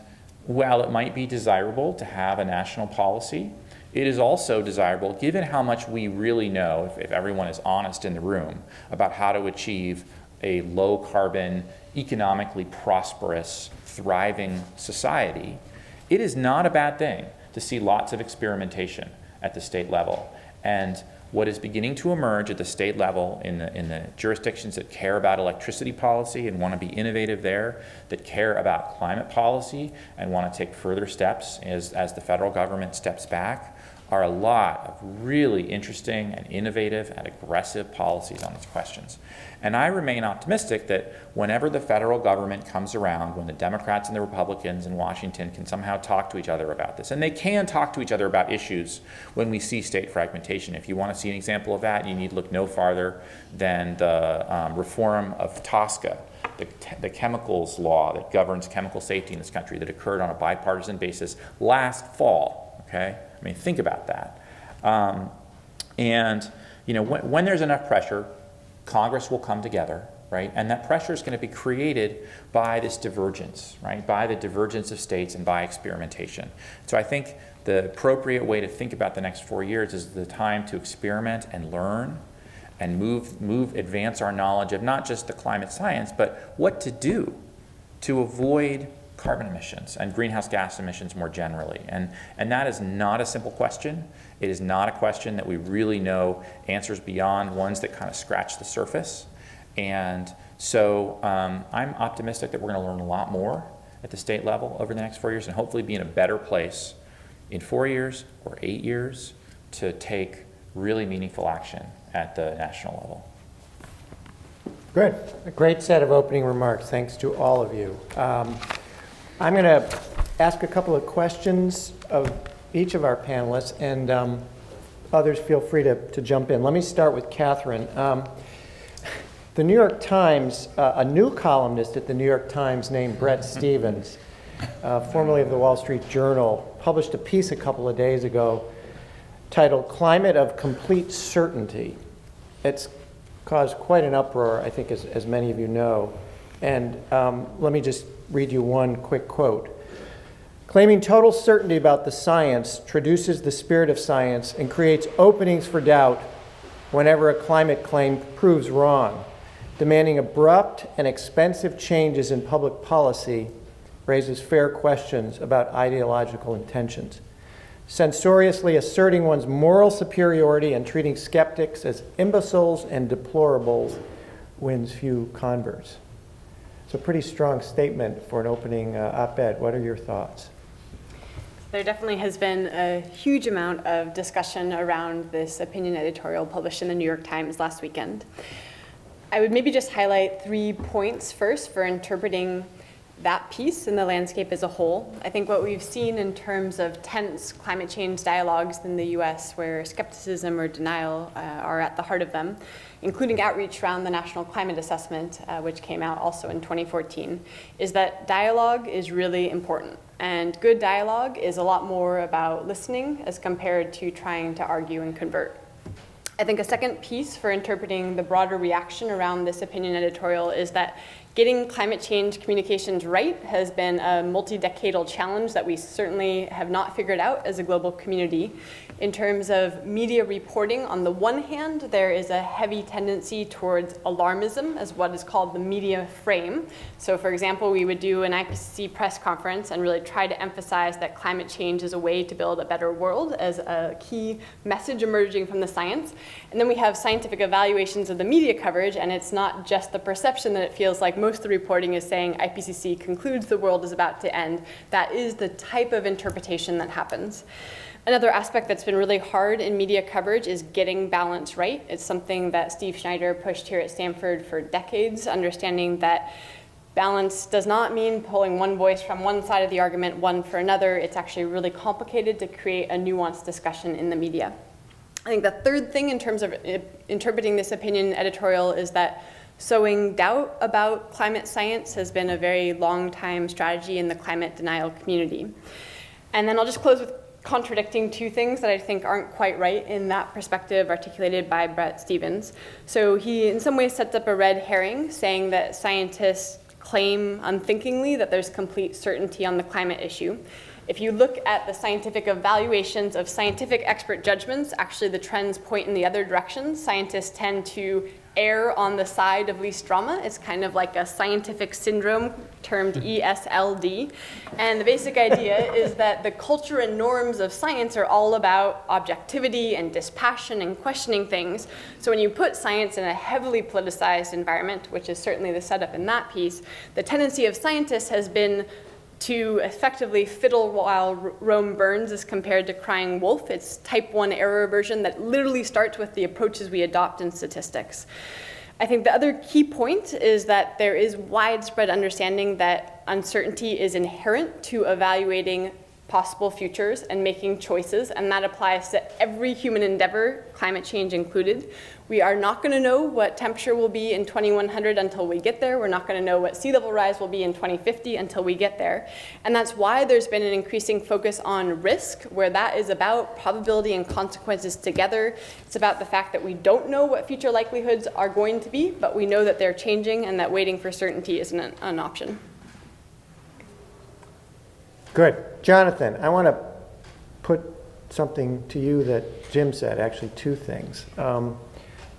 while it might be desirable to have a national policy, it is also desirable, given how much we really know, if everyone is honest in the room, about how to achieve a low-carbon, economically prosperous, thriving society, it is not a bad thing to see lots of experimentation at the state level. And what is beginning to emerge at the state level in the jurisdictions that care about electricity policy and want to be innovative there, that care about climate policy and want to take further steps as the federal government steps back, are a lot of really interesting and innovative and aggressive policies on these questions. And I remain optimistic that whenever the federal government comes around, when the Democrats and the Republicans in Washington can somehow talk to each other about this, and they can talk to each other about issues when we see state fragmentation. If you want to see an example of that, you need to look no farther than the reform of TSCA, the chemicals law that governs chemical safety in this country, that occurred on a bipartisan basis last fall, okay? I mean, think about that. And, you know, when there's enough pressure, Congress will come together right? And that pressure is going to be created by this divergence, right? By the divergence of states and by experimentation. So I think the appropriate way to think about the next 4 years is the time to experiment and learn and advance our knowledge of not just the climate science, but what to do to avoid carbon emissions and greenhouse gas emissions more generally. And that is not a simple question. It is not a question that we really know answers beyond ones that kind of scratch the surface. And so I'm optimistic that we're going to learn a lot more at the state level over the next 4 years and hopefully be in a better place in 4 years or 8 years to take really meaningful action at the national level. Good. A great set of opening remarks. Thanks to all of you. I'm going to ask a couple of questions of each of our panelists, and others feel free to jump in. Let me start with Katharine. The New York Times, a new columnist at the New York Times named Bret Stephens, formerly of the Wall Street Journal, published a piece a couple of days ago titled "Climate of Complete Certainty." It's caused quite an uproar, I think, as many of you know. And let me just read you one quick quote. "Claiming total certainty about the science traduces the spirit of science and creates openings for doubt whenever a climate claim proves wrong. Demanding abrupt and expensive changes in public policy raises fair questions about ideological intentions. Censoriously asserting one's moral superiority and treating skeptics as imbeciles and deplorables wins few converts." It's a pretty strong statement for an opening op-ed. What are your thoughts? There definitely has been a huge amount of discussion around this opinion editorial published in the New York Times last weekend. I would maybe just highlight 3 points first for interpreting that piece in the landscape as a whole. I think what we've seen in terms of tense climate change dialogues in the US, where skepticism or denial are at the heart of them, including outreach around the National Climate Assessment, which came out also in 2014, is that dialogue is really important. And good dialogue is a lot more about listening as compared to trying to argue and convert. I think a second piece for interpreting the broader reaction around this opinion editorial is that getting climate change communications right has been a multi-decadal challenge that we certainly have not figured out as a global community. In terms of media reporting, on the one hand, there is a heavy tendency towards alarmism as what is called the media frame. So for example, we would do an IPCC press conference and really try to emphasize that climate change is a way to build a better world as a key message emerging from the science. And then we have scientific evaluations of the media coverage, and it's not just the perception that it feels like most of the reporting is saying IPCC concludes the world is about to end. That is the type of interpretation that happens. Another aspect that's been really hard in media coverage is getting balance right. It's something that Steve Schneider pushed here at Stanford for decades, understanding that balance does not mean pulling one voice from one side of the argument, one for another. It's actually really complicated to create a nuanced discussion in the media. I think the third thing in terms of interpreting this opinion editorial is that sowing doubt about climate science has been a very long time strategy in the climate denial community. And then I'll just close with contradicting 2 things that I think aren't quite right in that perspective articulated by Bret Stephens. So he in some ways sets up a red herring saying that scientists claim unthinkingly that there's complete certainty on the climate issue. If you look at the scientific evaluations of scientific expert judgments, actually the trends point in the other direction. Scientists tend to err on the side of least drama. It's kind of like a scientific syndrome termed ESLD. And the basic idea is that the culture and norms of science are all about objectivity and dispassion and questioning things. So when you put science in a heavily politicized environment, which is certainly the setup in that piece, the tendency of scientists has been to effectively fiddle while Rome burns as compared to crying wolf. It's type 1 error version that literally starts with the approaches we adopt in statistics. I think the other key point is that there is widespread understanding that uncertainty is inherent to evaluating possible futures and making choices, and that applies to every human endeavor, climate change included. We are not going to know what temperature will be in 2100 until we get there. We're not going to know what sea level rise will be in 2050 until we get there. And that's why there's been an increasing focus on risk, where that is about probability and consequences together. It's about the fact that we don't know what future likelihoods are going to be, but we know that they're changing and that waiting for certainty isn't an option. Good. Jonathan, I want to put something to you that Jim said, actually two things.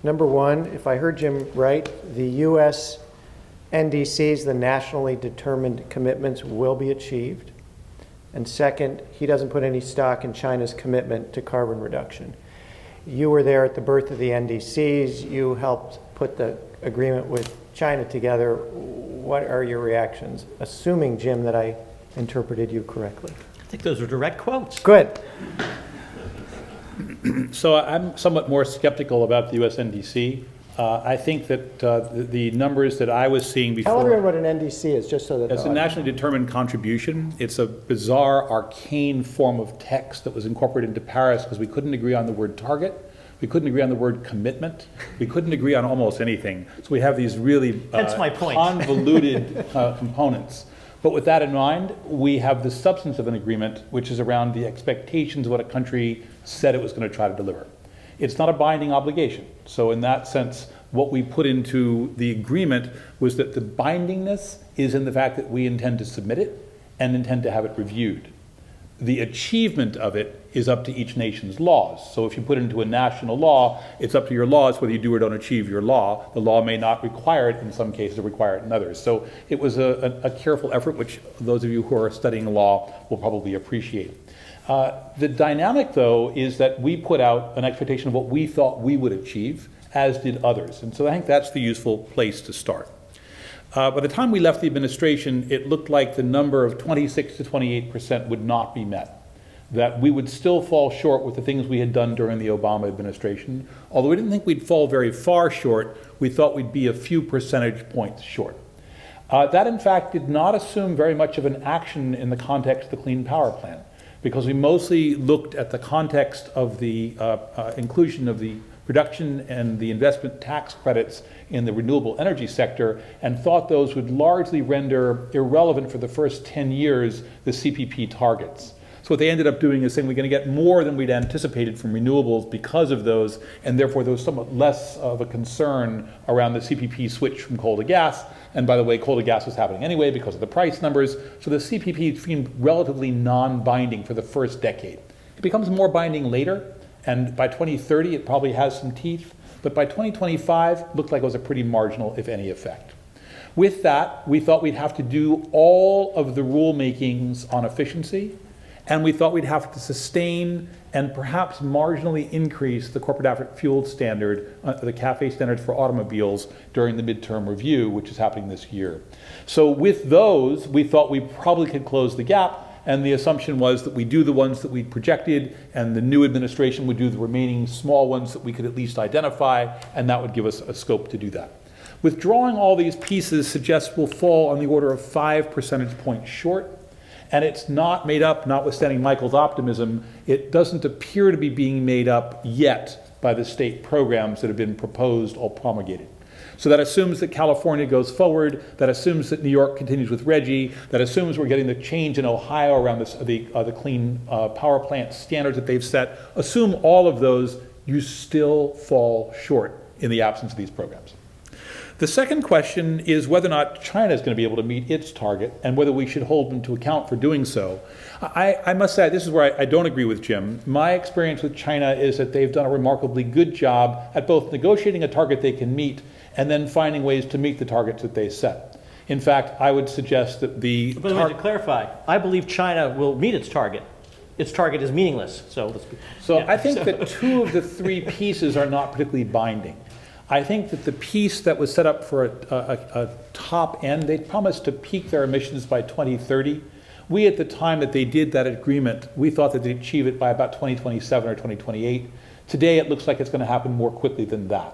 Number one, if I heard Jim right, the U.S. NDCs, the nationally determined commitments, will be achieved. And second, he doesn't put any stock in China's commitment to carbon reduction. You were there at the birth of the NDCs. You helped put the agreement with China together. What are your reactions? Assuming, Jim, that I interpreted you correctly. I think those are direct quotes. Good. So I'm somewhat more skeptical about the US NDC. I think that the numbers that I was seeing before... Tell everyone what an NDC is, just so that... It's a nationally determined contribution. It's a bizarre, arcane form of text that was incorporated into Paris because we couldn't agree on the word target. We couldn't agree on the word commitment. We couldn't agree on almost anything. So we have these really That's my point. convoluted components. But with that in mind, we have the substance of an agreement, which is around the expectations of what a country said it was going to try to deliver. It's not a binding obligation. So in that sense, what we put into the agreement was that the bindingness is in the fact that we intend to submit it and intend to have it reviewed. The achievement of it is up to each nation's laws. So if you put it into a national law, it's up to your laws whether you do or don't achieve your law. The law may not require it in some cases or require it in others. So it was a careful effort, which those of you who are studying law will probably appreciate. The dynamic, though, is that we put out an expectation of what we thought we would achieve, as did others. And so I think that's the useful place to start. By the time we left the administration, it looked like the number of 26 to 28% would not be met, that we would still fall short with the things we had done during the Obama administration. Although we didn't think we'd fall very far short, we thought we'd be a few percentage points short. That, in fact, did not assume very much of an action in the context of the Clean Power Plan, because we mostly looked at the context of the inclusion of the production and the investment tax credits in the renewable energy sector, and thought those would largely render irrelevant for the first 10 years the CPP targets. So what they ended up doing is saying we're going to get more than we'd anticipated from renewables because of those, and therefore there was somewhat less of a concern around the CPP switch from coal to gas. And by the way, coal to gas was happening anyway because of the price numbers. So the CPP seemed relatively non-binding for the first decade. It becomes more binding later, and by 2030 it probably has some teeth. But by 2025, it looked like it was a pretty marginal, if any, effect. With that, we thought we'd have to do all of the rulemakings on efficiency, and we thought we'd have to sustain and perhaps marginally increase the corporate average fuel standard, the CAFE standards for automobiles during the midterm review, which is happening this year. So with those, we thought we probably could close the gap, and the assumption was that we do the ones that we projected, and the new administration would do the remaining small ones that we could at least identify, and that would give us a scope to do that. Withdrawing all these pieces suggests we'll fall on the order of 5 percentage points short. And it's not made up, notwithstanding Michael's optimism, it doesn't appear to be being made up yet by the state programs that have been proposed or promulgated. So that assumes that California goes forward, that assumes that New York continues with RGGI, that assumes we're getting the change in Ohio around the clean power plant standards that they've set. Assume all of those, you still fall short in the absence of these programs. The second question is whether or not China is going to be able to meet its target and whether we should hold them to account for doing so. I must say, this is where I don't agree with Jim. My experience with China is that they've done a remarkably good job at both negotiating a target they can meet and then finding ways to meet the targets that they set. In fact, I would suggest that the... By the way, to clarify, I believe China will meet its target. Its target is meaningless. So yeah, I think that 2 of the 3 pieces are not particularly binding. I think that the piece that was set up for a top end, they promised to peak their emissions by 2030. We, at the time that they did that agreement, we thought that they'd achieve it by about 2027 or 2028. Today, it looks like it's going to happen more quickly than that.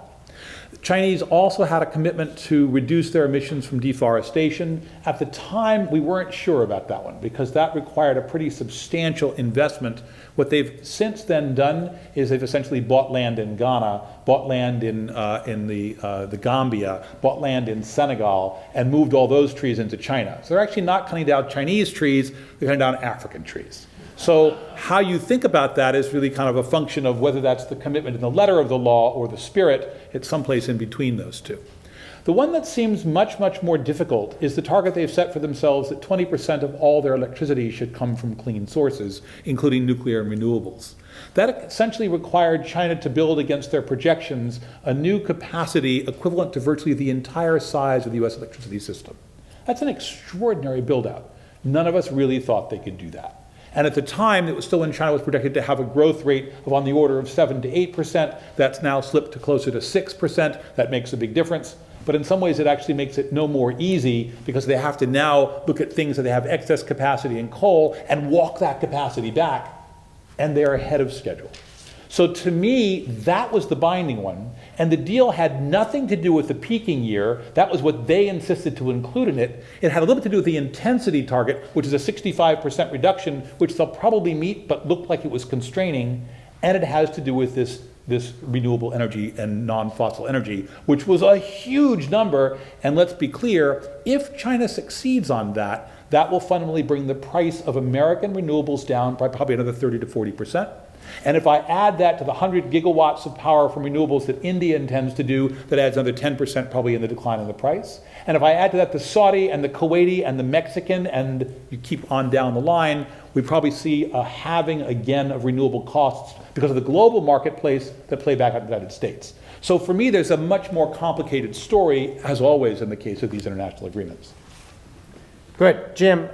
Chinese also had a commitment to reduce their emissions from deforestation. At the time, we weren't sure about that one because that required a pretty substantial investment. What they've since then done is they've essentially bought land in Ghana, bought land in the Gambia, bought land in Senegal, and moved all those trees into China. So they're actually not cutting down Chinese trees, they're cutting down African trees. So how you think about that is really kind of a function of whether that's the commitment in the letter of the law or the spirit. It's someplace in between those two. The one that seems much, much more difficult is the target they've set for themselves that 20% of all their electricity should come from clean sources, including nuclear and renewables. That essentially required China to build against their projections a new capacity equivalent to virtually the entire size of the US electricity system. That's an extraordinary build out. None of us really thought they could do that. And at the time, it was still when China was projected to have a growth rate of on the order of 7 to 8%. That's now slipped to closer to 6%. That makes a big difference. But in some ways, it actually makes it no more easy because they have to now look at things that they have excess capacity in coal and walk that capacity back. And they're ahead of schedule. So to me, that was the binding one. And the deal had nothing to do with the peaking year. That was what they insisted to include in it. It had a little bit to do with the intensity target, which is a 65% reduction, which they'll probably meet, but looked like it was constraining. And it has to do with this renewable energy and non-fossil energy, which was a huge number. And let's be clear, if China succeeds on that, that will fundamentally bring the price of American renewables down by probably another 30 to 40%. And if I add that to the 100 gigawatts of power from renewables that India intends to do, that adds another 10% probably in the decline in the price. And if I add to that the Saudi and the Kuwaiti and the Mexican, and you keep on down the line, we probably see a halving again of renewable costs because of the global marketplace that play back at the United States. So for me, there's a much more complicated story, as always in the case of these international agreements. Good. Jim,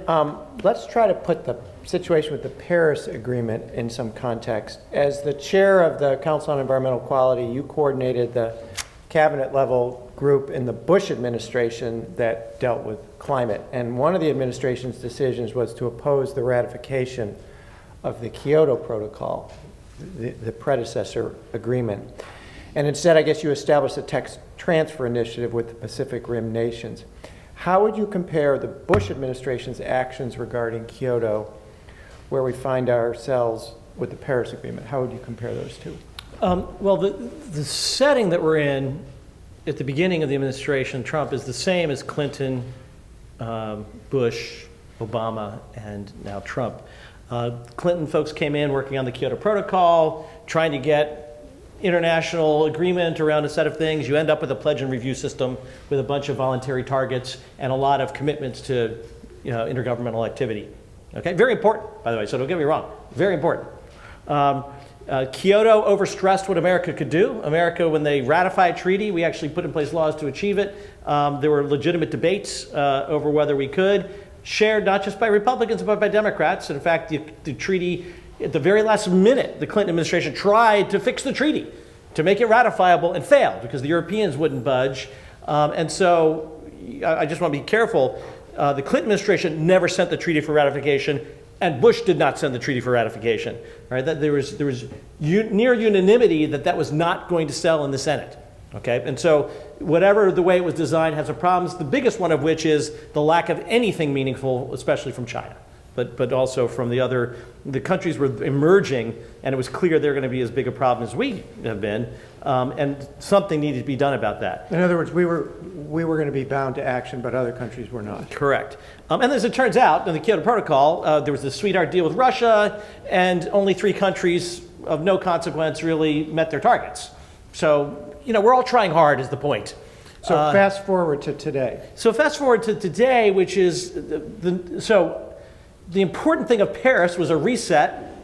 let's try to put the situation with the Paris Agreement in some context. As the chair of the Council on Environmental Quality, you coordinated the cabinet-level group in the Bush administration that dealt with climate. And one of the administration's decisions was to oppose the ratification of the Kyoto Protocol, the predecessor agreement. And instead, I guess you established a tech transfer initiative with the Pacific Rim nations. How would you compare the Bush administration's actions regarding Kyoto, where we find ourselves with the Paris Agreement? How would you compare those two? Well, the setting that we're in at the beginning of the administration, Trump, is the same as Clinton, Bush, Obama, and now Trump. Clinton folks came in working on the Kyoto Protocol, trying to get international agreement around a set of things. You end up with a pledge and review system with a bunch of voluntary targets and a lot of commitments to intergovernmental activity. Okay, very important, by the way, so don't get me wrong, very important. Kyoto overstressed what America could do. America, when they ratified a treaty, we actually put in place laws to achieve it. There were legitimate debates over whether we could, shared not just by Republicans, but by Democrats. In fact, the treaty, at the very last minute, the Clinton administration tried to fix the treaty to make it ratifiable and failed because the Europeans wouldn't budge. And so I just want to be careful. The Clinton administration never sent the treaty for ratification, and Bush did not send the treaty for ratification. Right? That there was near unanimity that was not going to sell in the Senate. Okay, and so whatever the way it was designed has some problems. The biggest one of which is the lack of anything meaningful, especially from China, but also from the countries were emerging, and it was clear they're going to be as big a problem as we have been, and something needed to be done about that. In other words, we were going to be bound to action, but other countries were not. Correct. And as it turns out, in the Kyoto Protocol, there was this sweetheart deal with Russia, and only 3 countries of no consequence really met their targets. So, we're all trying hard is the point. So fast forward to today. So fast forward to today, which is, so the important thing of Paris was a reset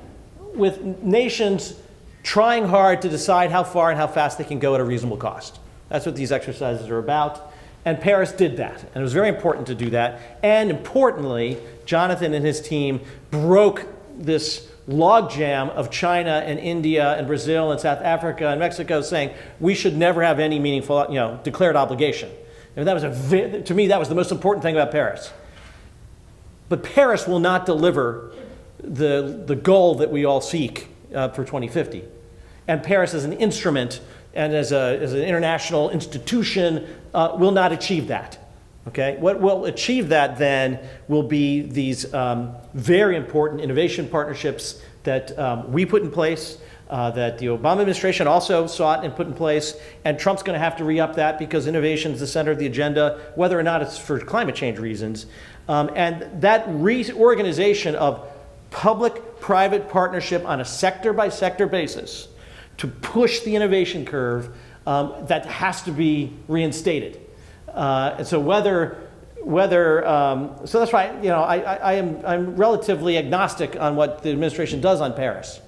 with nations trying hard to decide how far and how fast they can go at a reasonable cost. That's what these exercises are about. And Paris did that. And it was very important to do that. And importantly, Jonathan and his team broke this logjam of China and India and Brazil and South Africa and Mexico saying we should never have any meaningful, declared obligation. And that was to me, that was the most important thing about Paris. But Paris will not deliver the goal that we all seek for 2050. And Paris is an instrument and as an international institution will not achieve that. Okay, what will achieve that then will be these very important innovation partnerships that we put in place, that the Obama administration also sought and put in place, and Trump's going to have to re-up that because innovation is the center of the agenda, whether or not it's for climate change reasons. And that reorganization of public-private partnership on a sector-by-sector basis to push the innovation curve, that has to be reinstated. And so so that's why, you know, I'm relatively agnostic on what the administration does on Paris.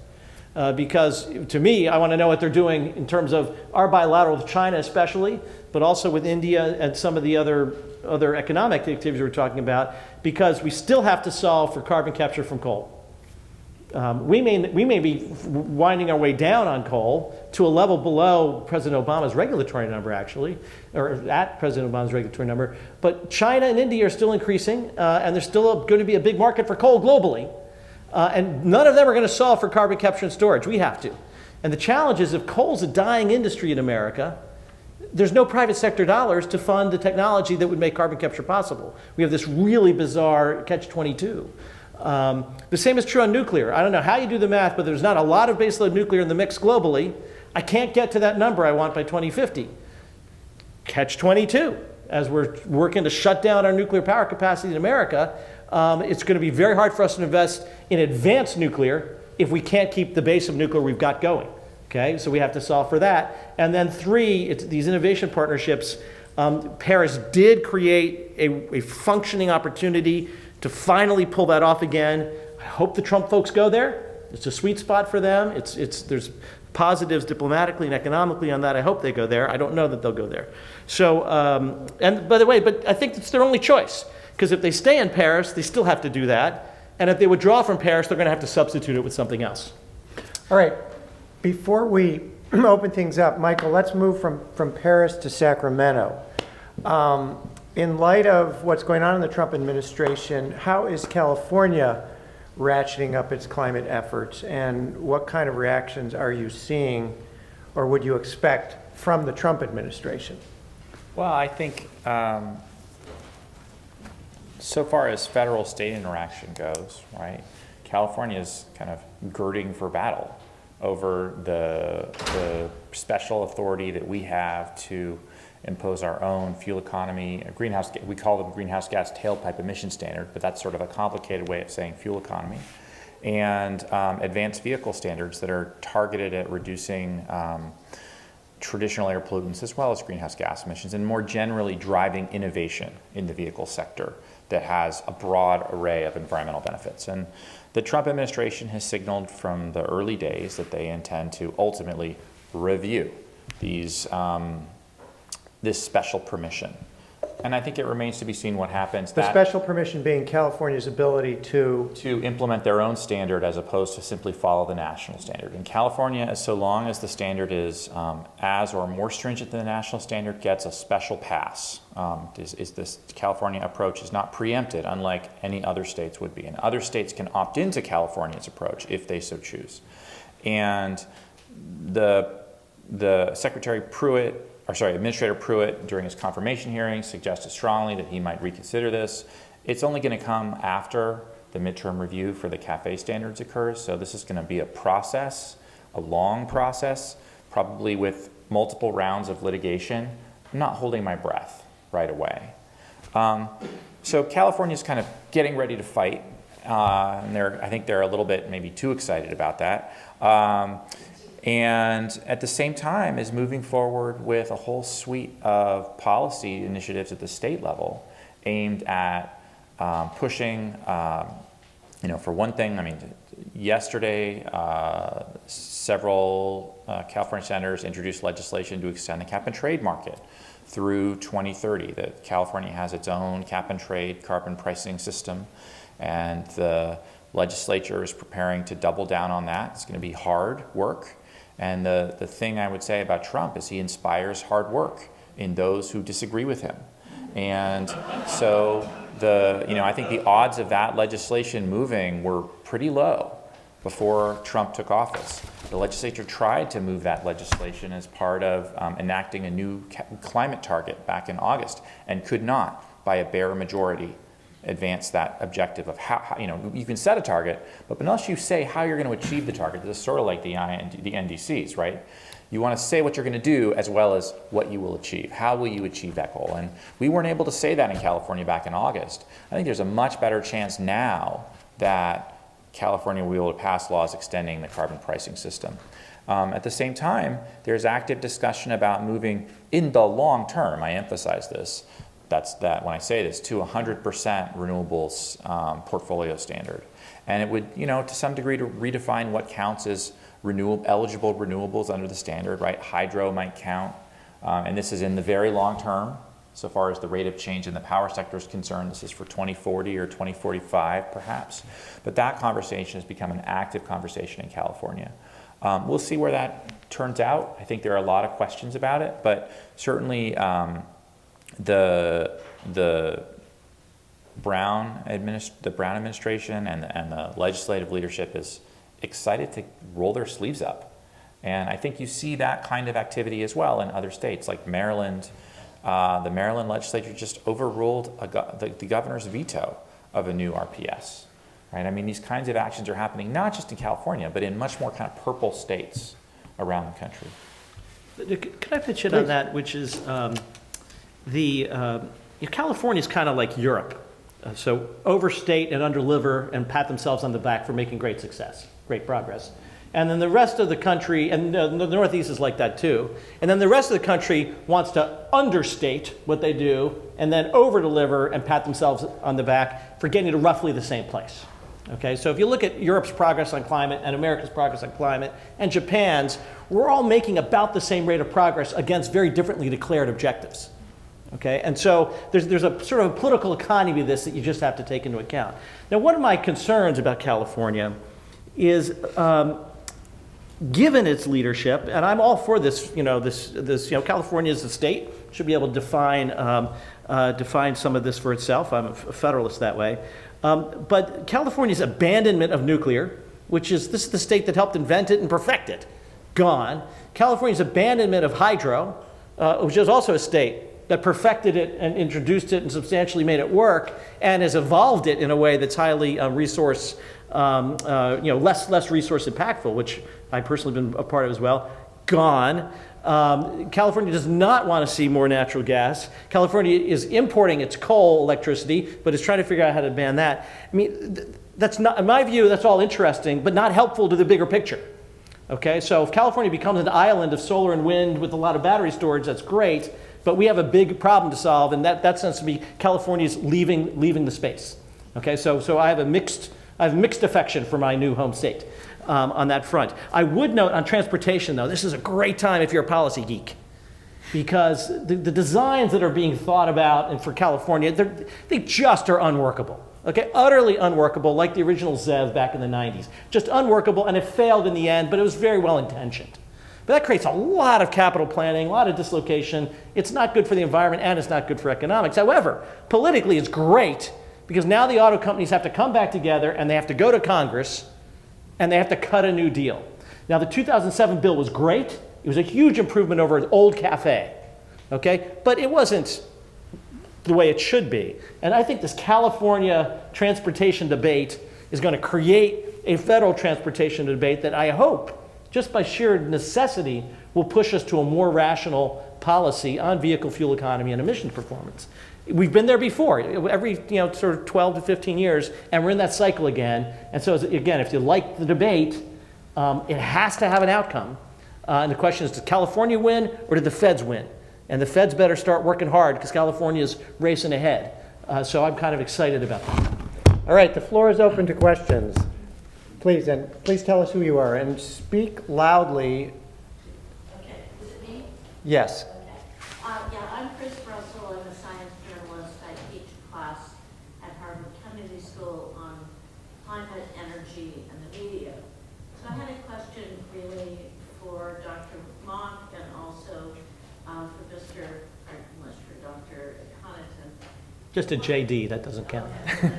Because to me, I want to know what they're doing in terms of our bilateral with China especially, but also with India and some of the other economic activities we're talking about, because we still have to solve for carbon capture from coal. We may be winding our way down on coal to a level below President Obama's regulatory number, actually, or at President Obama's regulatory number. But China and India are still increasing, and there's still going to be a big market for coal globally. And none of them are going to solve for carbon capture and storage. We have to. And the challenge is if coal's a dying industry in America, there's no private sector dollars to fund the technology that would make carbon capture possible. We have this really bizarre catch-22. The same is true on nuclear. I don't know how you do the math, but there's not a lot of baseload nuclear in the mix globally. I can't get to that number I want by 2050. Catch-22. As we're working to shut down our nuclear power capacity in America, it's going to be very hard for us to invest in advanced nuclear if we can't keep the base of nuclear we've got going. Okay, so we have to solve for that. And then 3, it's these innovation partnerships. Paris did create a functioning opportunity to finally pull that off again. I hope the Trump folks go there. It's a sweet spot for them. There's positives diplomatically and economically on that. I hope they go there. I don't know that they'll go there. So, and by the way, but I think it's their only choice, because if they stay in Paris, they still have to do that. And if they withdraw from Paris, they're going to have to substitute it with something else. All right, before we open things up, Michael, let's move from Paris to Sacramento. In light of what's going on in the Trump administration, how is California ratcheting up its climate efforts, and what kind of reactions are you seeing or would you expect from the Trump administration? Well, I think so far as federal-state interaction goes, right, California is kind of girding for battle over the special authority that we have to impose our own fuel economy, we call them greenhouse gas tailpipe emission standard, but that's sort of a complicated way of saying fuel economy, and advanced vehicle standards that are targeted at reducing traditional air pollutants as well as greenhouse gas emissions, and more generally driving innovation in the vehicle sector that has a broad array of environmental benefits. And the Trump administration has signaled from the early days that they intend to ultimately review these this special permission. And I think it remains to be seen what happens. The special permission being California's ability to implement their own standard as opposed to simply follow the national standard. In California, so long as the standard is as or more stringent than the national standard, gets a special pass. This California approach is not preempted, unlike any other states would be. And other states can opt into California's approach if they so choose. And the Administrator Pruitt, during his confirmation hearing, suggested strongly that he might reconsider this. It's only going to come after the midterm review for the CAFE standards occurs, so this is going to be a process, a long process, probably with multiple rounds of litigation. I'm not holding my breath right away. So California's kind of getting ready to fight, and I think they're a little bit maybe too excited about that. And at the same time is moving forward with a whole suite of policy initiatives at the state level aimed at pushing, for one thing, I mean, yesterday several California senators introduced legislation to extend the cap and trade market through 2030. That California has its own cap and trade carbon pricing system, and the legislature is preparing to double down on that. It's going to be hard work. And the thing I would say about Trump is he inspires hard work in those who disagree with him. And so I think the odds of that legislation moving were pretty low. before Trump took office. The legislature tried to move that legislation as part of enacting a new climate target back in August and could not, by a bare majority, advance that objective of how you can set a target, but unless you say how you're going to achieve the target, this is sort of like the NDCs, right? You want to say what you're going to do as well as what you will achieve. How will you achieve that goal? And we weren't able to say that in California back in August. I think there's a much better chance now that California will be able to pass laws extending the carbon pricing system. At the same time, there's active discussion about moving in the long term, I emphasize this, when I say this, to 100% renewables portfolio standard. And it would, to some degree, to redefine what counts as eligible renewables under the standard, right? Hydro might count, and this is in the very long term. So far as the rate of change in the power sector is concerned, this is for 2040 or 2045 perhaps. But that conversation has become an active conversation in California. We'll see where that turns out. I think there are a lot of questions about it, but certainly the Brown administration and the legislative leadership is excited to roll their sleeves up. And I think you see that kind of activity as well in other states like Maryland. The Maryland legislature just overruled the governor's veto of a new RPS. Right? I mean, these kinds of actions are happening not just in California, but in much more kind of purple states around the country. Could I pitch in on that, which is California is kind of like Europe. So overstate and underdeliver and pat themselves on the back for making great success, great progress. And then the rest of the country, and the Northeast is like that too, and then the rest of the country wants to understate what they do and then over-deliver and pat themselves on the back for getting to roughly the same place. Okay, so if you look at Europe's progress on climate and America's progress on climate and Japan's, we're all making about the same rate of progress against very differently declared objectives. Okay, and so there's a sort of a political economy to this that you just have to take into account. Now, one of my concerns about California is, given its leadership, and I'm all for this, California as a state should be able to define some of this for itself. I'm a federalist that way. But California's abandonment of nuclear, this is the state that helped invent it and perfect it, gone. California's abandonment of hydro, which is also a state that perfected it and introduced it and substantially made it work and has evolved it in a way that's highly less resource impactful, which I personally been a part of as well, gone. California does not want to see more natural gas. California is importing its coal electricity, but is trying to figure out how to ban that. I mean, that's not, in my view, that's all interesting, but not helpful to the bigger picture. Okay, so if California becomes an island of solar and wind with a lot of battery storage, that's great, but we have a big problem to solve, and that seems to be California's leaving the space. Okay, so I have mixed affection for my new home state on that front. I would note on transportation, though, this is a great time if you're a policy geek, because the designs that are being thought about and for California, they just are unworkable. Okay, utterly unworkable, like the original ZEV back in the 90s. Just unworkable, and it failed in the end, but it was very well intentioned. But that creates a lot of capital planning, a lot of dislocation. It's not good for the environment, and it's not good for economics. However, politically, it's great, because now the auto companies have to come back together, and they have to go to Congress, and they have to cut a new deal. Now, the 2007 bill was great. It was a huge improvement over an old CAFE, okay? But it wasn't the way it should be. And I think this California transportation debate is going to create a federal transportation debate that I hope, just by sheer necessity, will push us to a more rational policy on vehicle fuel economy and emission performance. We've been there before, every sort of 12 to 15 years, and we're in that cycle again. And so, again, if you like the debate, it has to have an outcome. And the question is, does California win, or did the feds win? And the feds better start working hard, because California's racing ahead. So I'm kind of excited about that. All right, the floor is open to questions. Please tell us who you are, and speak loudly. Okay, is it me? Yes. Okay. I'm Chris Russell. I'm a science journalist. I teach a class at Harvard Kennedy School on climate, energy, and the media. So I had a question really for Dr. Mach and also for Dr. Connaughton. Just a JD, that doesn't count. I think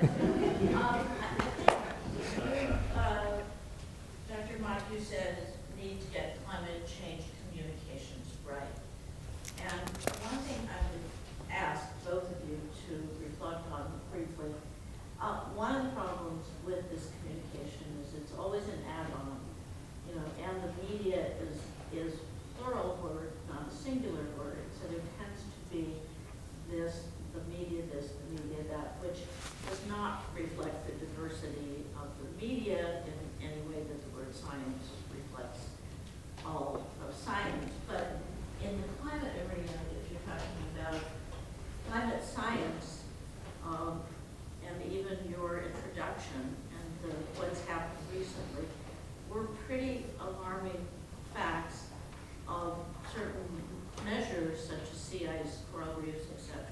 ice, coral reefs, etc.,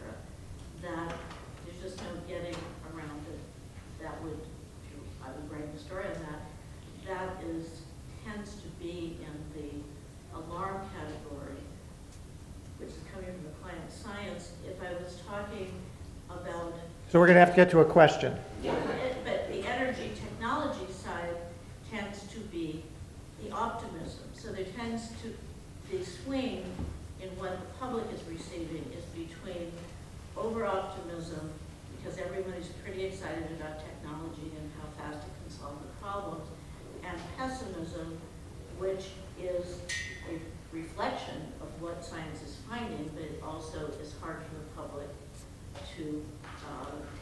that there's just no getting around it. That would, I would write a story on that. That tends to be in the alarm category, which is coming from the climate science. If I was talking about, So we're going to have to get to a question. but the energy technology side tends to be the optimism. So there tends to be swing in what the public is receiving is between over-optimism, because everybody's pretty excited about technology and how fast it can solve the problems, and pessimism, which is a reflection of what science is finding, but it also is hard for the public to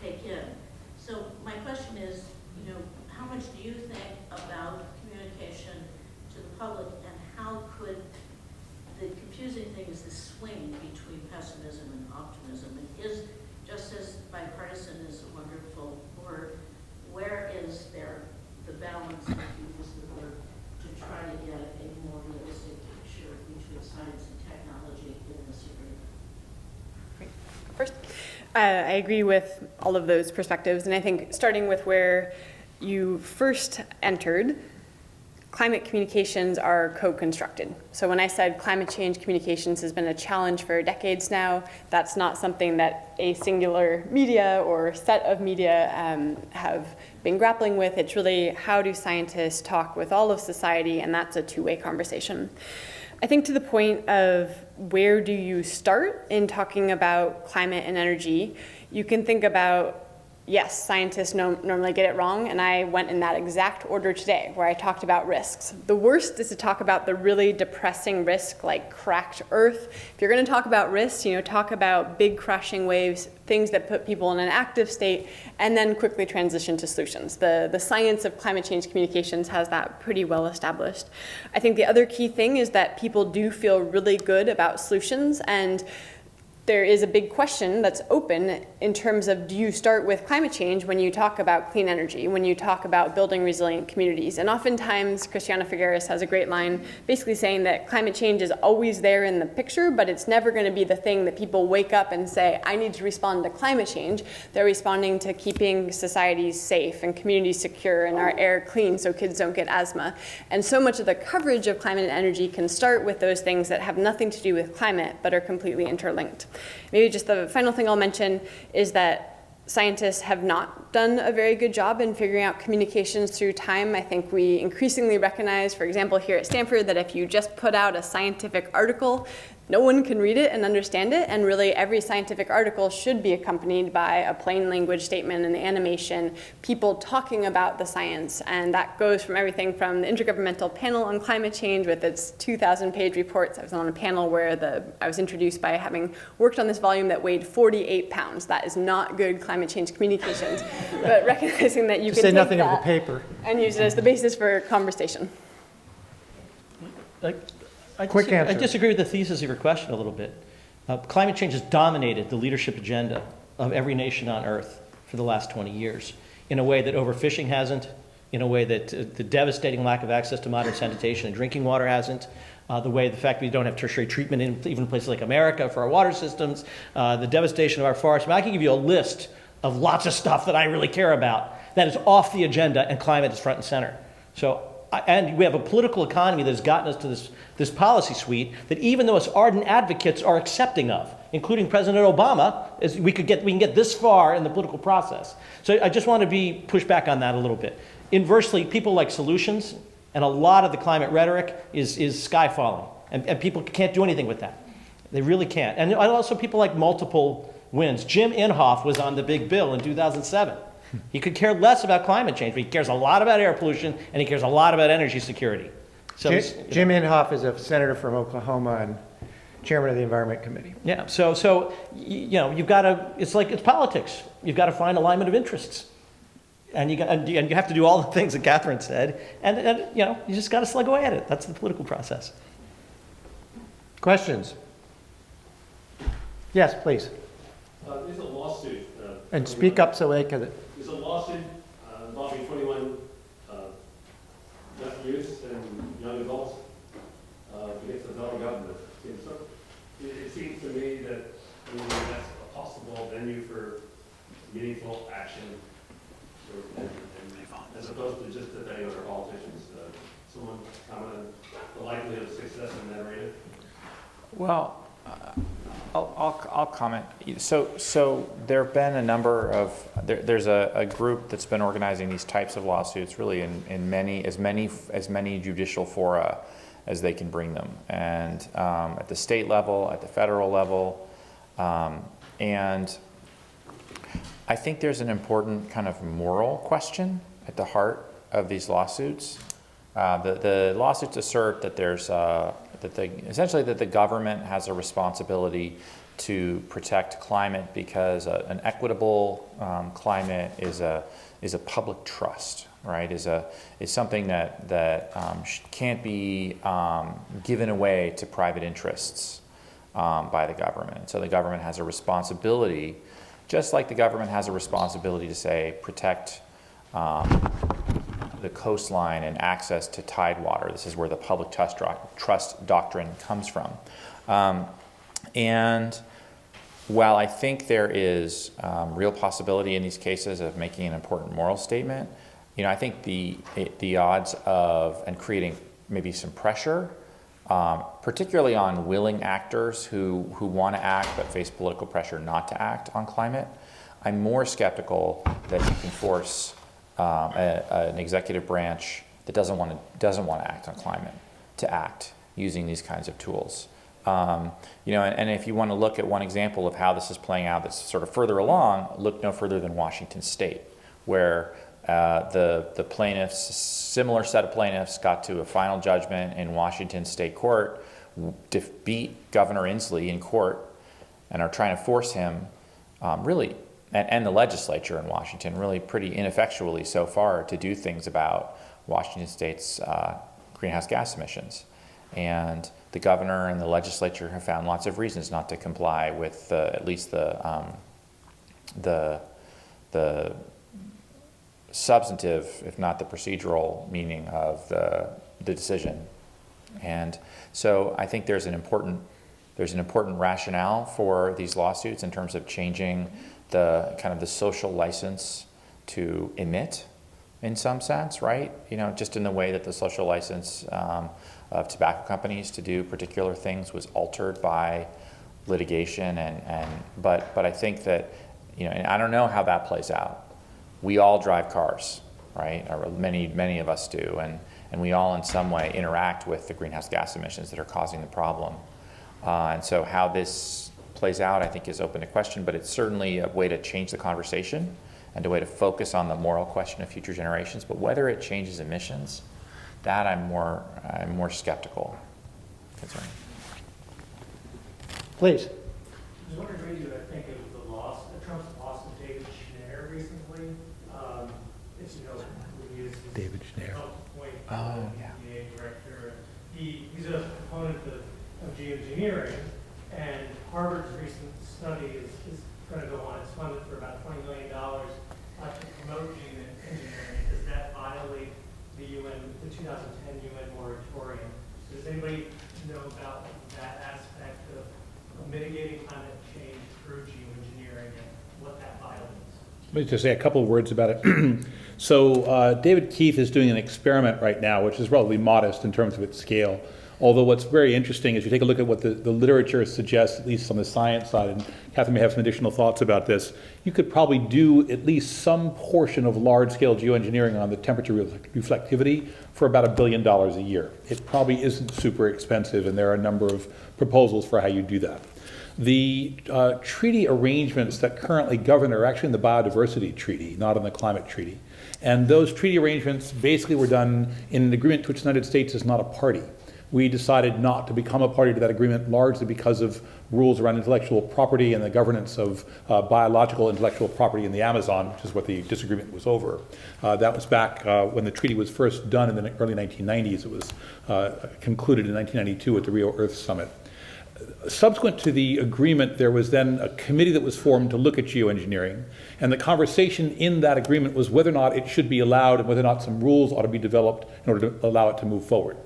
take in. So my question is, how much do you think about communication to the public, and how could the confusing thing is this swing between pessimism and optimism? It is, just as bipartisan is a wonderful word, where is there the balance, if you use the word, to try to get a more realistic picture between science and technology in this agreement? First, I agree with all of those perspectives, and I think starting with where you first entered, climate communications are co-constructed. So when I said climate change communications has been a challenge for decades now, that's not something that a singular media or set of media have been grappling with. It's really how do scientists talk with all of society, and that's a two-way conversation. I think to the point of where do you start in talking about climate and energy, you can think about, yes, scientists normally get it wrong, and I went in that exact order today, where I talked about risks. The worst is to talk about the really depressing risk, like cracked earth. If you're going to talk about risks, talk about big crashing waves, things that put people in an active state, and then quickly transition to solutions. The science of climate change communications has that pretty well established. I think the other key thing is that people do feel really good about solutions, and there is a big question that's open in terms of, do you start with climate change when you talk about clean energy, when you talk about building resilient communities? And oftentimes, Christiana Figueres has a great line basically saying that climate change is always there in the picture, but it's never going to be the thing that people wake up and say, I need to respond to climate change. They're responding to keeping societies safe and communities secure and our air clean so kids don't get asthma. And so much of the coverage of climate and energy can start with those things that have nothing to do with climate, but are completely interlinked. Maybe just the final thing I'll mention is that scientists have not done a very good job in figuring out communications through time. I think we increasingly recognize, for example, here at Stanford, that if you just put out a scientific article, no one can read it and understand it, and really every scientific article should be accompanied by a plain language statement and animation, people talking about the science, and that goes from everything from the Intergovernmental Panel on Climate Change with its 2,000-page reports. I was on a panel where I was introduced by having worked on this volume that weighed 48 pounds. That is not good climate change communications, but recognizing that you can Say take nothing of that the paper. and use it as the basis for conversation. Answer. I disagree with the thesis of your question a little bit. Climate change has dominated the leadership agenda of every nation on Earth for the last 20 years in a way that overfishing hasn't, in a way that the devastating lack of access to modern sanitation and drinking water hasn't, the fact we don't have tertiary treatment in even places like America for our water systems, the devastation of our forests. I can give you a list of lots of stuff that I really care about that is off the agenda, and climate is front and center. And we have a political economy that has gotten us to this policy suite that even though its ardent advocates are accepting of, including President Obama, we can get this far in the political process. So I just want to push back on that a little bit. Inversely, people like solutions, and a lot of the climate rhetoric is sky falling, and people can't do anything with that. They really can't. And also people like multiple wins. Jim Inhofe was on the big bill in 2007. He could care less about climate change, but he cares a lot about air pollution, and he cares a lot about energy security. So Jim Inhofe is a senator from Oklahoma and chairman of the Environment Committee. Yeah. So you've got to. It's politics. You've got to find alignment of interests, and you have to do all the things that Katharine said, and you just got to slug away at it. That's the political process. Questions? Yes, please. There's a lawsuit. And speak up so they can. There's a lawsuit involving 21 youth and young adults against the federal government. It seems to me that I mean, that's a possible venue for meaningful action, as opposed to just depending on our politicians. Someone comment on the likelihood of success in that arena? Well, I'll comment. So there have been a number of, there's a group that's been organizing these types of lawsuits really in as many judicial fora as they can bring them, and at the state level, at the federal level, and I think there's an important kind of moral question at the heart of these lawsuits. The lawsuits assert that there's essentially that the government has a responsibility to protect climate because an equitable climate is a public trust, right? Is something that can't be given away to private interests by the government. So the government has a responsibility, just like the government has a responsibility to say protect the coastline and access to tidewater. This is where the public trust doctrine comes from. And while I think there is real possibility in these cases of making an important moral statement, I think the odds of and creating maybe some pressure, particularly on willing actors who want to act but face political pressure not to act on climate, I'm more skeptical that you can force an executive branch that doesn't want to act on climate to act using these kinds of tools. And if you want to look at one example of how this is playing out that's sort of further along, look no further than Washington State, where the plaintiffs, similar set of plaintiffs, got to a final judgment in Washington State Court, beat Governor Inslee in court, and are trying to force him really, and the legislature in Washington, really pretty ineffectually so far, to do things about Washington State's greenhouse gas emissions. And the governor and the legislature have found lots of reasons not to comply with at least the substantive, if not the procedural, meaning of the decision. And so I think there's an important rationale for these lawsuits in terms of changing the kind of the social license to emit, in some sense, right? Just in the way that the social license of tobacco companies to do particular things was altered by litigation, but I think that, and I don't know how that plays out. We all drive cars, right? Or many of us do, and we all in some way interact with the greenhouse gas emissions that are causing the problem. And so how this plays out, I think, is open to question, but it's certainly a way to change the conversation and a way to focus on the moral question of future generations. But whether it changes emissions, that I'm more skeptical concerning. Please. I was wondering what you think of Trump's loss of David Schneider recently. It's, who is David Schneider. Point Yeah. EPA director. He's a proponent of geoengineering, and Harvard's recent study is going to go on. It's funded for about $20 million to promote geoengineering. Does that violate the 2010 UN moratorium? So does anybody know about that aspect of mitigating climate change through geoengineering and what that violates? Let me just say a couple of words about it. So David Keith is doing an experiment right now, which is relatively modest in terms of its scale. Although what's very interesting is you take a look at what the literature suggests, at least on the science side, and Katharine may have some additional thoughts about this, you could probably do at least some portion of large-scale geoengineering on the temperature reflectivity for about $1 billion a year. It probably isn't super expensive, and there are a number of proposals for how you do that. The treaty arrangements that currently govern are actually in the Biodiversity Treaty, not in the Climate Treaty. And those treaty arrangements basically were done in an agreement to which the United States is not a party. We decided not to become a party to that agreement largely because of rules around intellectual property and the governance of biological intellectual property in the Amazon, which is what the disagreement was over. That was back when the treaty was first done in the early 1990s. It was concluded in 1992 at the Rio Earth Summit. Subsequent to the agreement, there was then a committee that was formed to look at geoengineering, and the conversation in that agreement was whether or not it should be allowed and whether or not some rules ought to be developed in order to allow it to move forward.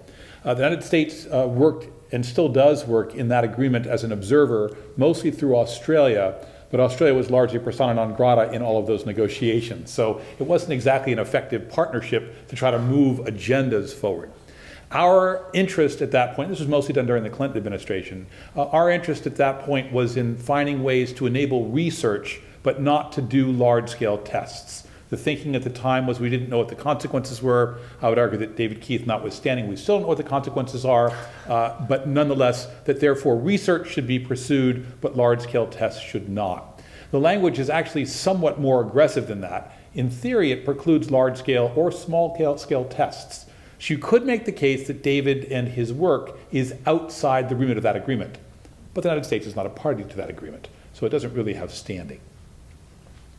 The United States worked and still does work in that agreement as an observer, mostly through Australia, but Australia was largely persona non grata in all of those negotiations. So it wasn't exactly an effective partnership to try to move agendas forward. Our interest at that point, this was mostly done during the Clinton administration, our interest at that point was in finding ways to enable research, but not to do large-scale tests. The thinking at the time was we didn't know what the consequences were. I would argue that David Keith notwithstanding, we still don't know what the consequences are, but nonetheless, that therefore research should be pursued, but large-scale tests should not. The language is actually somewhat more aggressive than that. In theory, it precludes large-scale or small-scale tests. So you could make the case that David and his work is outside the remit of that agreement, but the United States is not a party to that agreement, so it doesn't really have standing.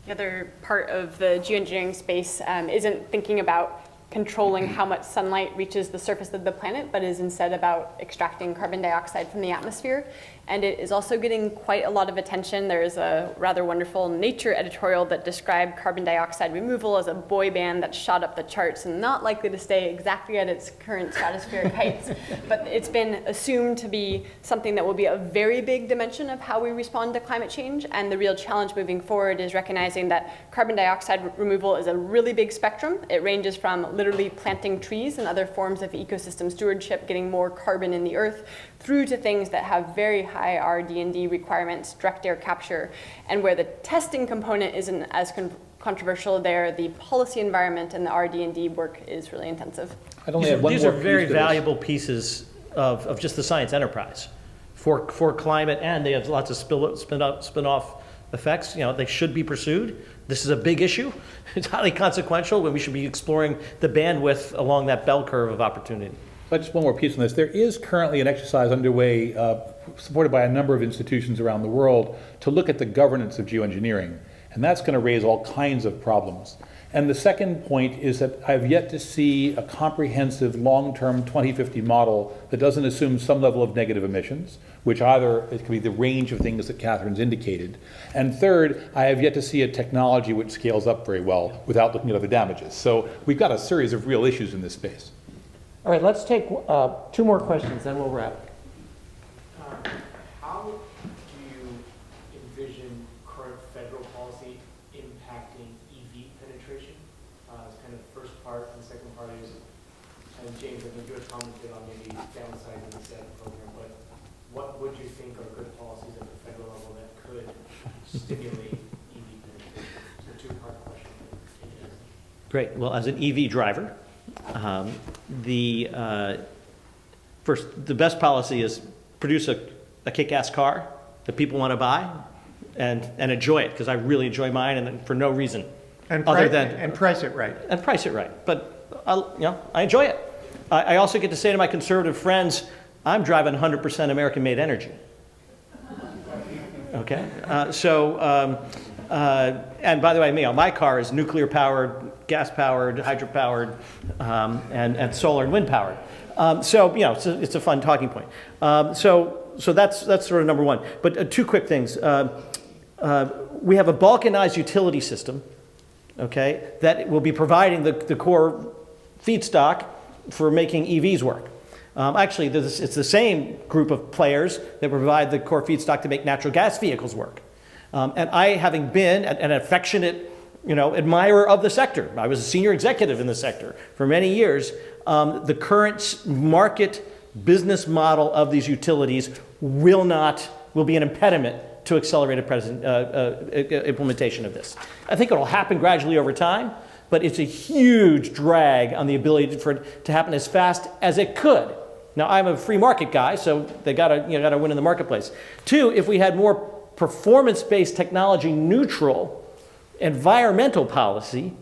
The other part of the geoengineering space isn't thinking about controlling how much sunlight reaches the surface of the planet, but is instead about extracting carbon dioxide from the atmosphere. And it is also getting quite a lot of attention. There's a rather wonderful Nature editorial that described carbon dioxide removal as a boy band that shot up the charts and not likely to stay exactly at its current stratospheric heights. But it's been assumed to be something that will be a very big dimension of how we respond to climate change. And the real challenge moving forward is recognizing that carbon dioxide removal is a really big spectrum. It ranges from literally planting trees and other forms of ecosystem stewardship, getting more carbon in the earth, through to things that have very high RD&D requirements, direct air capture, and where the testing component isn't as controversial there, the policy environment and the RD&D work is really intensive. I'd only add one These more are very piece to this. valuable pieces of just the science enterprise for climate, and they have lots of spin-off effects. You know, they should be pursued. This is a big issue. It's highly consequential when we should be exploring the bandwidth along that bell curve of opportunity. But just one more piece on this. There is currently an exercise underway, supported by a number of institutions around the world, to look at the governance of geoengineering. And that's going to raise all kinds of problems. And the second point is that I've yet to see a comprehensive long-term 2050 model that doesn't assume some level of negative emissions, which either it could be the range of things that Katharine's indicated. And third, I have yet to see a technology which scales up very well without looking at other damages. So we've got a series of real issues in this space. All right, let's take two more questions, then we'll wrap. How do you envision current federal policy impacting EV penetration? It's kind of the first part, and the second part is, and James, I think you had commented on maybe downsizing the SED program, but what would you think are good policies at the federal level that could stimulate EV penetration? It's a two-part question. Great. Well, as an EV driver, the best policy is produce a kick-ass car that people want to buy and enjoy it, because I really enjoy mine, and for no reason other than price it right. and price it right. But I enjoy it. I also get to say to my conservative friends, I'm driving 100% American-made energy. Okay, and by the way, my car is nuclear-powered, gas-powered, hydro-powered, and solar and wind-powered. It's a fun talking point. So that's sort of number one. But two quick things. We have a balkanized utility system, okay, that will be providing the core feedstock for making EVs work. Actually, it's the same group of players that provide the core feedstock to make natural gas vehicles work. And I, having been an affectionate, admirer of the sector, I was a senior executive in the sector for many years, the current market business model of these utilities will be an impediment to accelerated implementation of this. I think it'll happen gradually over time, but it's a huge drag on the ability for it to happen as fast as it could. Now, I'm a free market guy, so they gotta win in the marketplace. Two, if we had more performance-based, technology neutral environmental policy,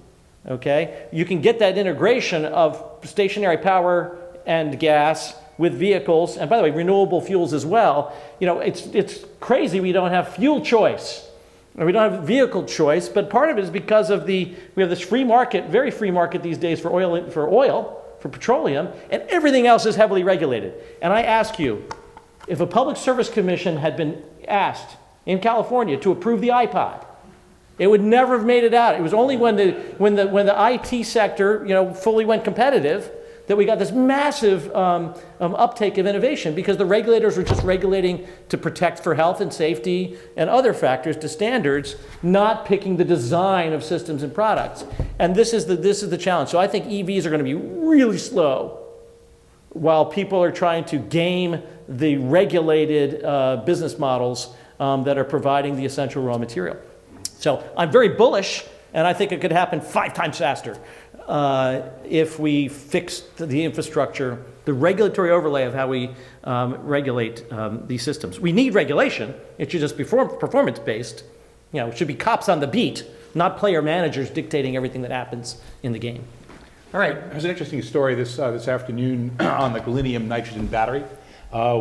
okay, you can get that integration of stationary power and gas with vehicles, and by the way, renewable fuels as well. It's crazy we don't have fuel choice, or we don't have vehicle choice, but part of it is because of we have this free market, very free market these days for oil, for petroleum, and everything else is heavily regulated. And I ask you, if a Public Service Commission had been asked in California to approve the iPod, it would never have made it out. It was only when the IT sector, fully went competitive that we got this massive uptake of innovation because the regulators were just regulating to protect for health and safety and other factors to standards, not picking the design of systems and products. And this is the challenge. So I think EVs are going to be really slow while people are trying to game the regulated business models that are providing the essential raw material. So I'm very bullish, and I think it could happen 5 times faster if we fix the infrastructure, the regulatory overlay of how we regulate these systems. We need regulation. It should just be performance-based. You know, it should be cops on the beat, not player managers dictating everything that happens in the game. All right. There's an interesting story this afternoon on the gallium nitrogen battery,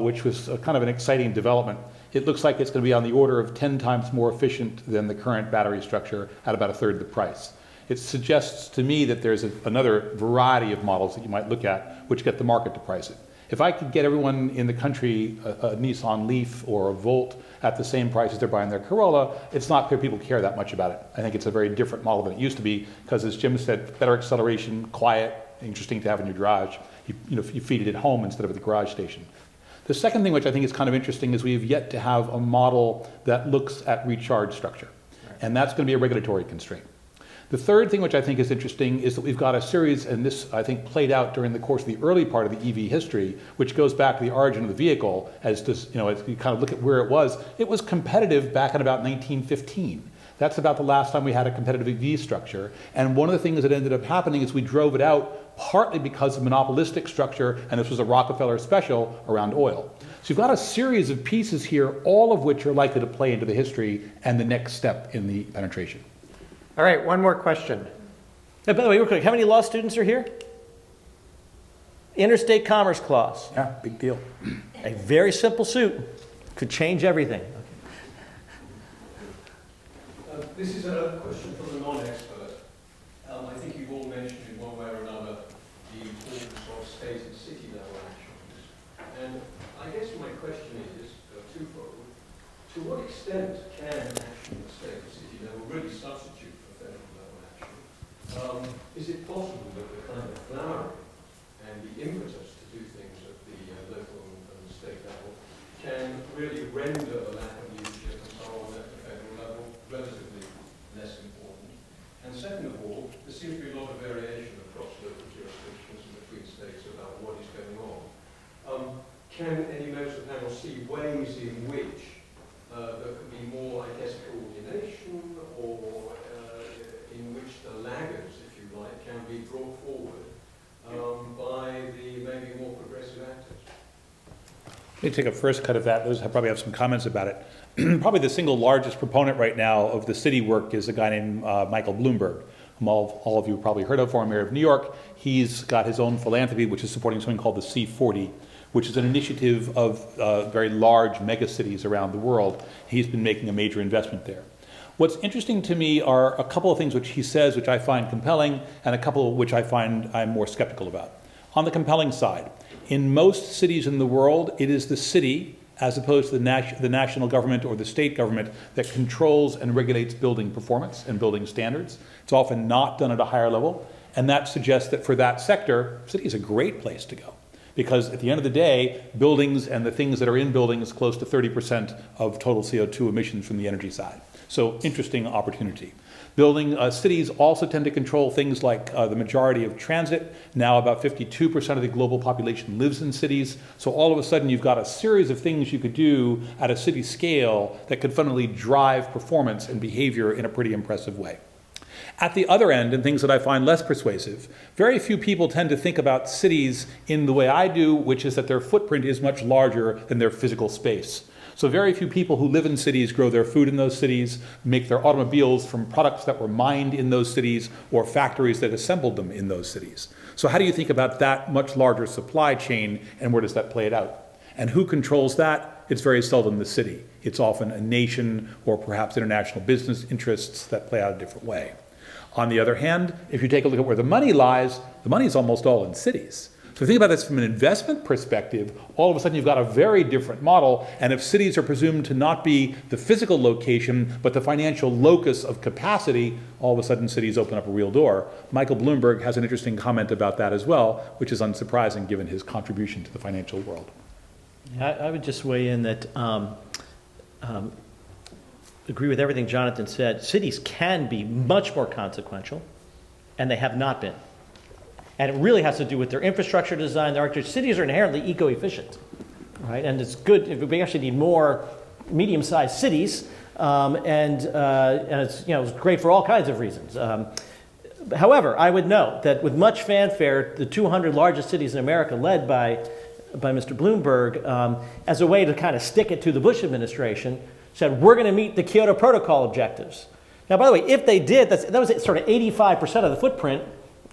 which was kind of an exciting development. It looks like it's going to be on the order of 10 times more efficient than the current battery structure at about 1/3 the price. It suggests to me that there's another variety of models that you might look at which get the market to price it. If I could get everyone in the country a Nissan Leaf or a Volt at the same price as they're buying their Corolla, it's not clear people care that much about it. I think it's a very different model than it used to be because, as Jim said, better acceleration, quiet, interesting to have in your garage. You feed it at home instead of at the garage station. The second thing which I think is kind of interesting is we have yet to have a model that looks at recharge structure. And that's going to be a regulatory constraint. The third thing which I think is interesting is that we've got a series, and this I think played out during the course of the early part of the EV history, which goes back to the origin of the vehicle as you kind of look at where it was competitive back in about 1915. That's about the last time we had a competitive EV structure. And one of the things that ended up happening is we drove it out partly because of monopolistic structure, and this was a Rockefeller special around oil. So you've got a series of pieces here, all of which are likely to play into the history and the next step in the penetration. All right, one more question. By the way, real quick, how many law students are here? Interstate Commerce Clause. Yeah, big deal. A very simple suit could change everything. This is a question from a non-expert. I think you've all mentioned in one way or another the importance of state and city level actions. And I guess my question is twofold. To what extent can action at state and city level really substitute for federal level action? Is it possible that the kind of flowering and the impetus to do things at the local and state level can really render the lack of leadership and so on at the federal level relatively less important? And second of all, there seems to be a lot of variation across local jurisdictions and between states about what is going on. Can any members of the panel see ways in which there could be more, I guess, coordination or in which the laggards, if you like, can be brought forward by the maybe more progressive actors? Let me take a first cut of that. Those probably have some comments about it. Probably the single largest proponent right now of the city work is a guy named Michael Bloomberg, whom all of you have probably heard of, former mayor of New York. He's got his own philanthropy, which is supporting something called the C40, which is an initiative of very large megacities around the world. He's been making a major investment there. What's interesting to me are a couple of things which he says which I find compelling, and a couple which I find I'm more skeptical about. On the compelling side, in most cities in the world, it is the city, as opposed to the national government or the state government, that controls and regulates building performance and building standards. It's often not done at a higher level, and that suggests that for that sector, the city is a great place to go. Because at the end of the day, buildings and the things that are in buildings close to 30% of total CO2 emissions from the energy side. So interesting opportunity. Cities also tend to control things like the majority of transit. Now about 52% of the global population lives in cities. So all of a sudden you've got a series of things you could do at a city scale that could fundamentally drive performance and behavior in a pretty impressive way. At the other end, and things that I find less persuasive, very few people tend to think about cities in the way I do, which is that their footprint is much larger than their physical space. So very few people who live in cities grow their food in those cities, make their automobiles from products that were mined in those cities or factories that assembled them in those cities. So how do you think about that much larger supply chain, and where does that play it out? And who controls that? It's very seldom the city. It's often a nation or perhaps international business interests that play out a different way. On the other hand, if you take a look at where the money lies, the money is almost all in cities. So think about this from an investment perspective, all of a sudden you've got a very different model, and if cities are presumed to not be the physical location, but the financial locus of capacity, all of a sudden cities open up a real door. Michael Bloomberg has an interesting comment about that as well, which is unsurprising given his contribution to the financial world. I would just weigh in that agree with everything Jonathan said. Cities can be much more consequential, and they have not been. And it really has to do with their infrastructure design, their architecture. Cities are inherently eco-efficient, right? And it's good, we actually need more medium-sized cities, and it's, it's great for all kinds of reasons. However, I would note that with much fanfare, the 200 largest cities in America, led by Mr. Bloomberg, as a way to kind of stick it to the Bush administration, said, we're going to meet the Kyoto Protocol objectives. Now, by the way, if they did, that was sort of 85% of the footprint,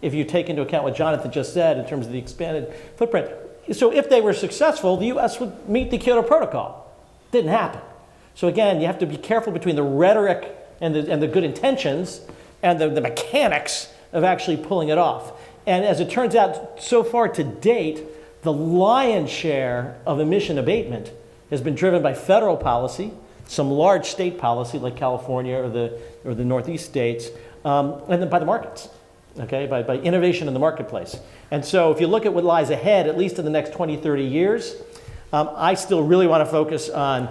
if you take into account what Jonathan just said in terms of the expanded footprint. So if they were successful, the U.S. would meet the Kyoto Protocol. Didn't happen. So again, you have to be careful between the rhetoric and the good intentions and the mechanics of actually pulling it off. And as it turns out, so far to date, the lion's share of emission abatement has been driven by federal policy, some large state policy like California or the Northeast states, and then by the markets, okay, by innovation in the marketplace. And so if you look at what lies ahead, at least in the next 20, 30 years, I still really want to focus on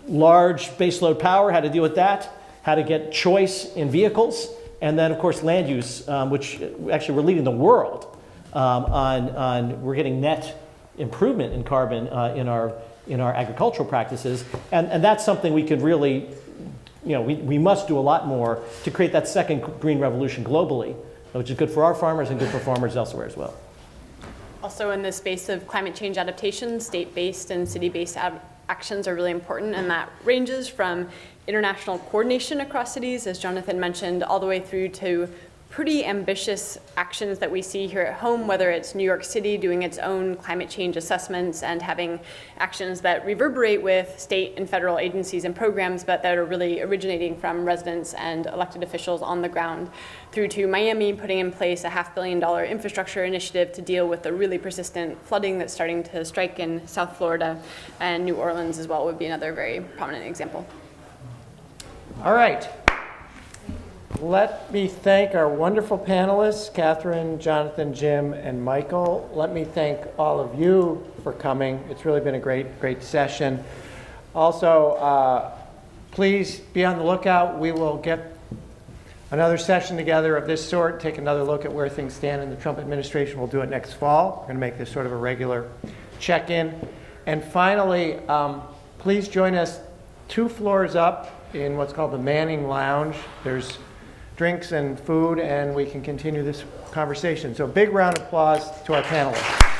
large baseload power, how to deal with that, how to get choice in vehicles, and then, of course, land use, which actually we're leading the world we're getting net improvement in carbon in our agricultural practices, and that's something we could really, we must do a lot more to create that second green revolution globally, which is good for our farmers and good for farmers elsewhere as well. Also, in the space of climate change adaptation, state-based and city-based actions are really important, and that ranges from international coordination across cities, as Jonathan mentioned, all the way through to pretty ambitious actions that we see here at home, whether it's New York City doing its own climate change assessments and having actions that reverberate with state and federal agencies and programs, but that are really originating from residents and elected officials on the ground, through to Miami putting in place a $500 million infrastructure initiative to deal with the really persistent flooding that's starting to strike in South Florida, and New Orleans as well would be another very prominent example. All right. Let me thank our wonderful panelists, Katharine, Jonathan, Jim, and Michael. Let me thank all of you for coming. It's really been a great session. Also, please be on the lookout. We will get another session together of this sort, take another look at where things stand in the Trump administration. We'll do it next fall. We're going to make this sort of a regular check-in. And finally, please join us 2 floors up in what's called the Manning Lounge. There's drinks and food, and we can continue this conversation. So big round of applause to our panelists.